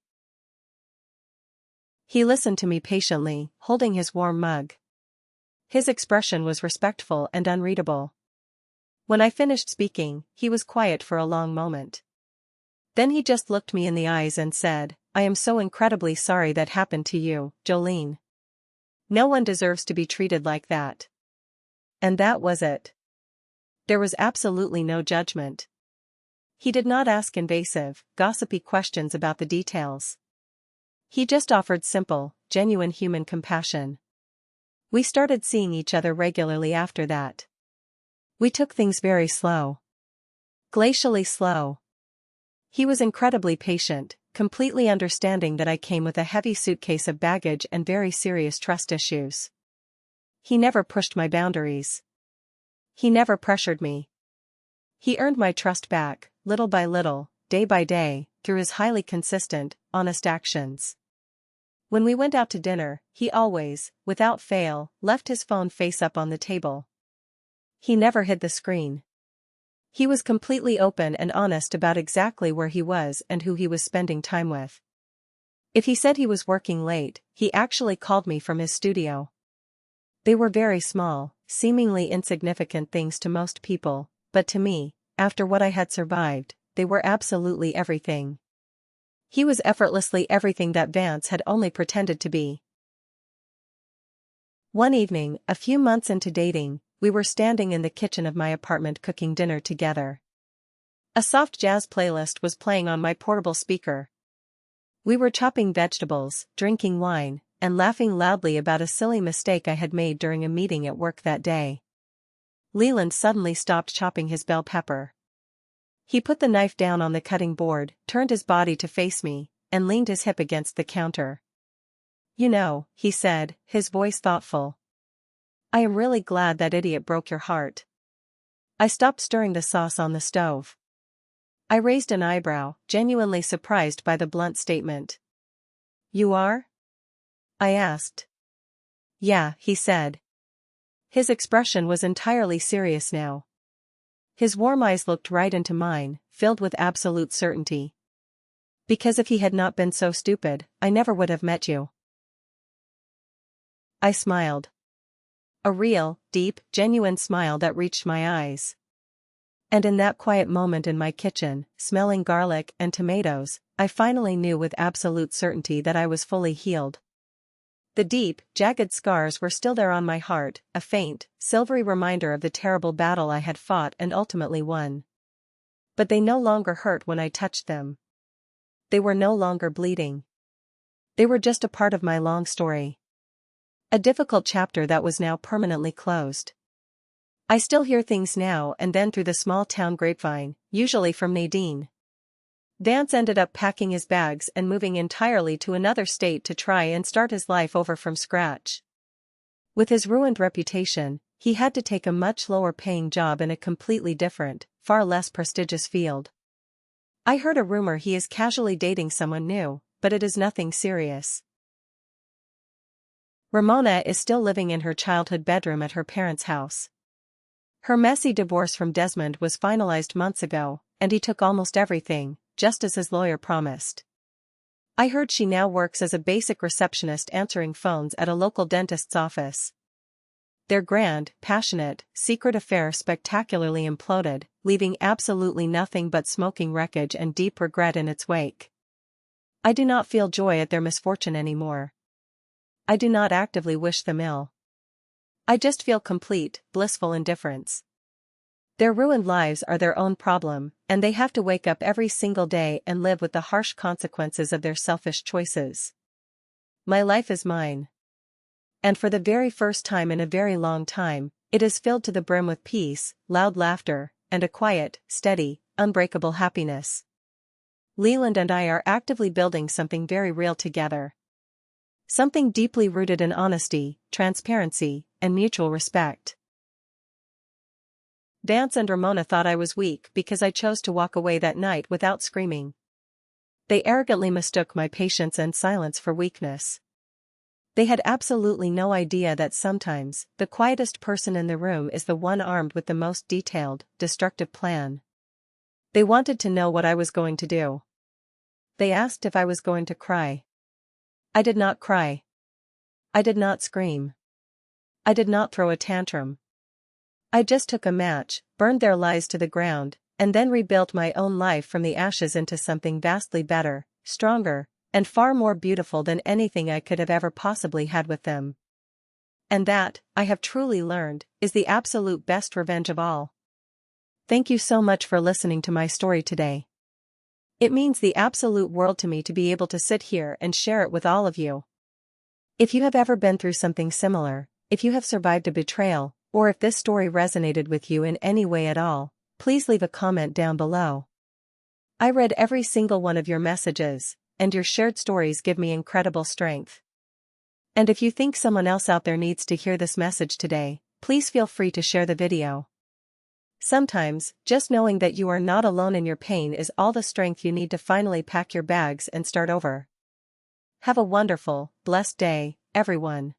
He listened to me patiently, holding his warm mug. His expression was respectful and unreadable. When I finished speaking, he was quiet for a long moment. Then he just looked me in the eyes and said, "I am so incredibly sorry that happened to you, Jolene. No one deserves to be treated like that." And that was it. There was absolutely no judgment. He did not ask invasive, gossipy questions about the details. He just offered simple, genuine human compassion. We started seeing each other regularly after that. We took things very slow. Glacially slow. He was incredibly patient, completely understanding that I came with a heavy suitcase of baggage and very serious trust issues. He never pushed my boundaries. He never pressured me. He earned my trust back, little by little, day by day, through his highly consistent, honest actions. When we went out to dinner, he always, without fail, left his phone face up on the table. He never hid the screen. He was completely open and honest about exactly where he was and who he was spending time with. If he said he was working late, he actually called me from his studio. They were very small, seemingly insignificant things to most people, but to me, after what I had survived, they were absolutely everything. He was effortlessly everything that Vance had only pretended to be. One evening, a few months into dating, we were standing in the kitchen of my apartment cooking dinner together. A soft jazz playlist was playing on my portable speaker. We were chopping vegetables, drinking wine, and laughing loudly about a silly mistake I had made during a meeting at work that day. Leland suddenly stopped chopping his bell pepper. He put the knife down on the cutting board, turned his body to face me, and leaned his hip against the counter. "You know," he said, his voice thoughtful, "I am really glad that idiot broke your heart." I stopped stirring the sauce on the stove. I raised an eyebrow, genuinely surprised by the blunt statement. "You are?" I asked. "Yeah," he said. His expression was entirely serious now. His warm eyes looked right into mine, filled with absolute certainty. "Because if he had not been so stupid, I never would have met you." I smiled. A real, deep, genuine smile that reached my eyes. And in that quiet moment in my kitchen, smelling garlic and tomatoes, I finally knew with absolute certainty that I was fully healed. The deep, jagged scars were still there on my heart, a faint, silvery reminder of the terrible battle I had fought and ultimately won. But they no longer hurt when I touched them. They were no longer bleeding. They were just a part of my long story. A difficult chapter that was now permanently closed. I still hear things now and then through the small town grapevine, usually from Nadine. Vance ended up packing his bags and moving entirely to another state to try and start his life over from scratch. With his ruined reputation, he had to take a much lower-paying job in a completely different, far less prestigious field. I heard a rumor he is casually dating someone new, but it is nothing serious. Ramona is still living in her childhood bedroom at her parents' house. Her messy divorce from Desmond was finalized months ago, and he took almost everything, just as his lawyer promised. I heard she now works as a basic receptionist answering phones at a local dentist's office. Their grand, passionate, secret affair spectacularly imploded, leaving absolutely nothing but smoking wreckage and deep regret in its wake. I do not feel joy at their misfortune anymore. I do not actively wish them ill. I just feel complete, blissful indifference. Their ruined lives are their own problem, and they have to wake up every single day and live with the harsh consequences of their selfish choices. My life is mine. And for the very first time in a very long time, it is filled to the brim with peace, loud laughter, and a quiet, steady, unbreakable happiness. Leland and I are actively building something very real together. Something deeply rooted in honesty, transparency, and mutual respect. Vance and Ramona thought I was weak because I chose to walk away that night without screaming. They arrogantly mistook my patience and silence for weakness. They had absolutely no idea that sometimes, the quietest person in the room is the one armed with the most detailed, destructive plan. They wanted to know what I was going to do. They asked if I was going to cry. I did not cry. I did not scream. I did not throw a tantrum. I just took a match, burned their lies to the ground, and then rebuilt my own life from the ashes into something vastly better, stronger, and far more beautiful than anything I could have ever possibly had with them. And that, I have truly learned, is the absolute best revenge of all. Thank you so much for listening to my story today. It means the absolute world to me to be able to sit here and share it with all of you. If you have ever been through something similar, if you have survived a betrayal, or if this story resonated with you in any way at all, please leave a comment down below. I read every single one of your messages, and your shared stories give me incredible strength. And if you think someone else out there needs to hear this message today, please feel free to share the video. Sometimes, just knowing that you are not alone in your pain is all the strength you need to finally pack your bags and start over. Have a wonderful, blessed day, everyone.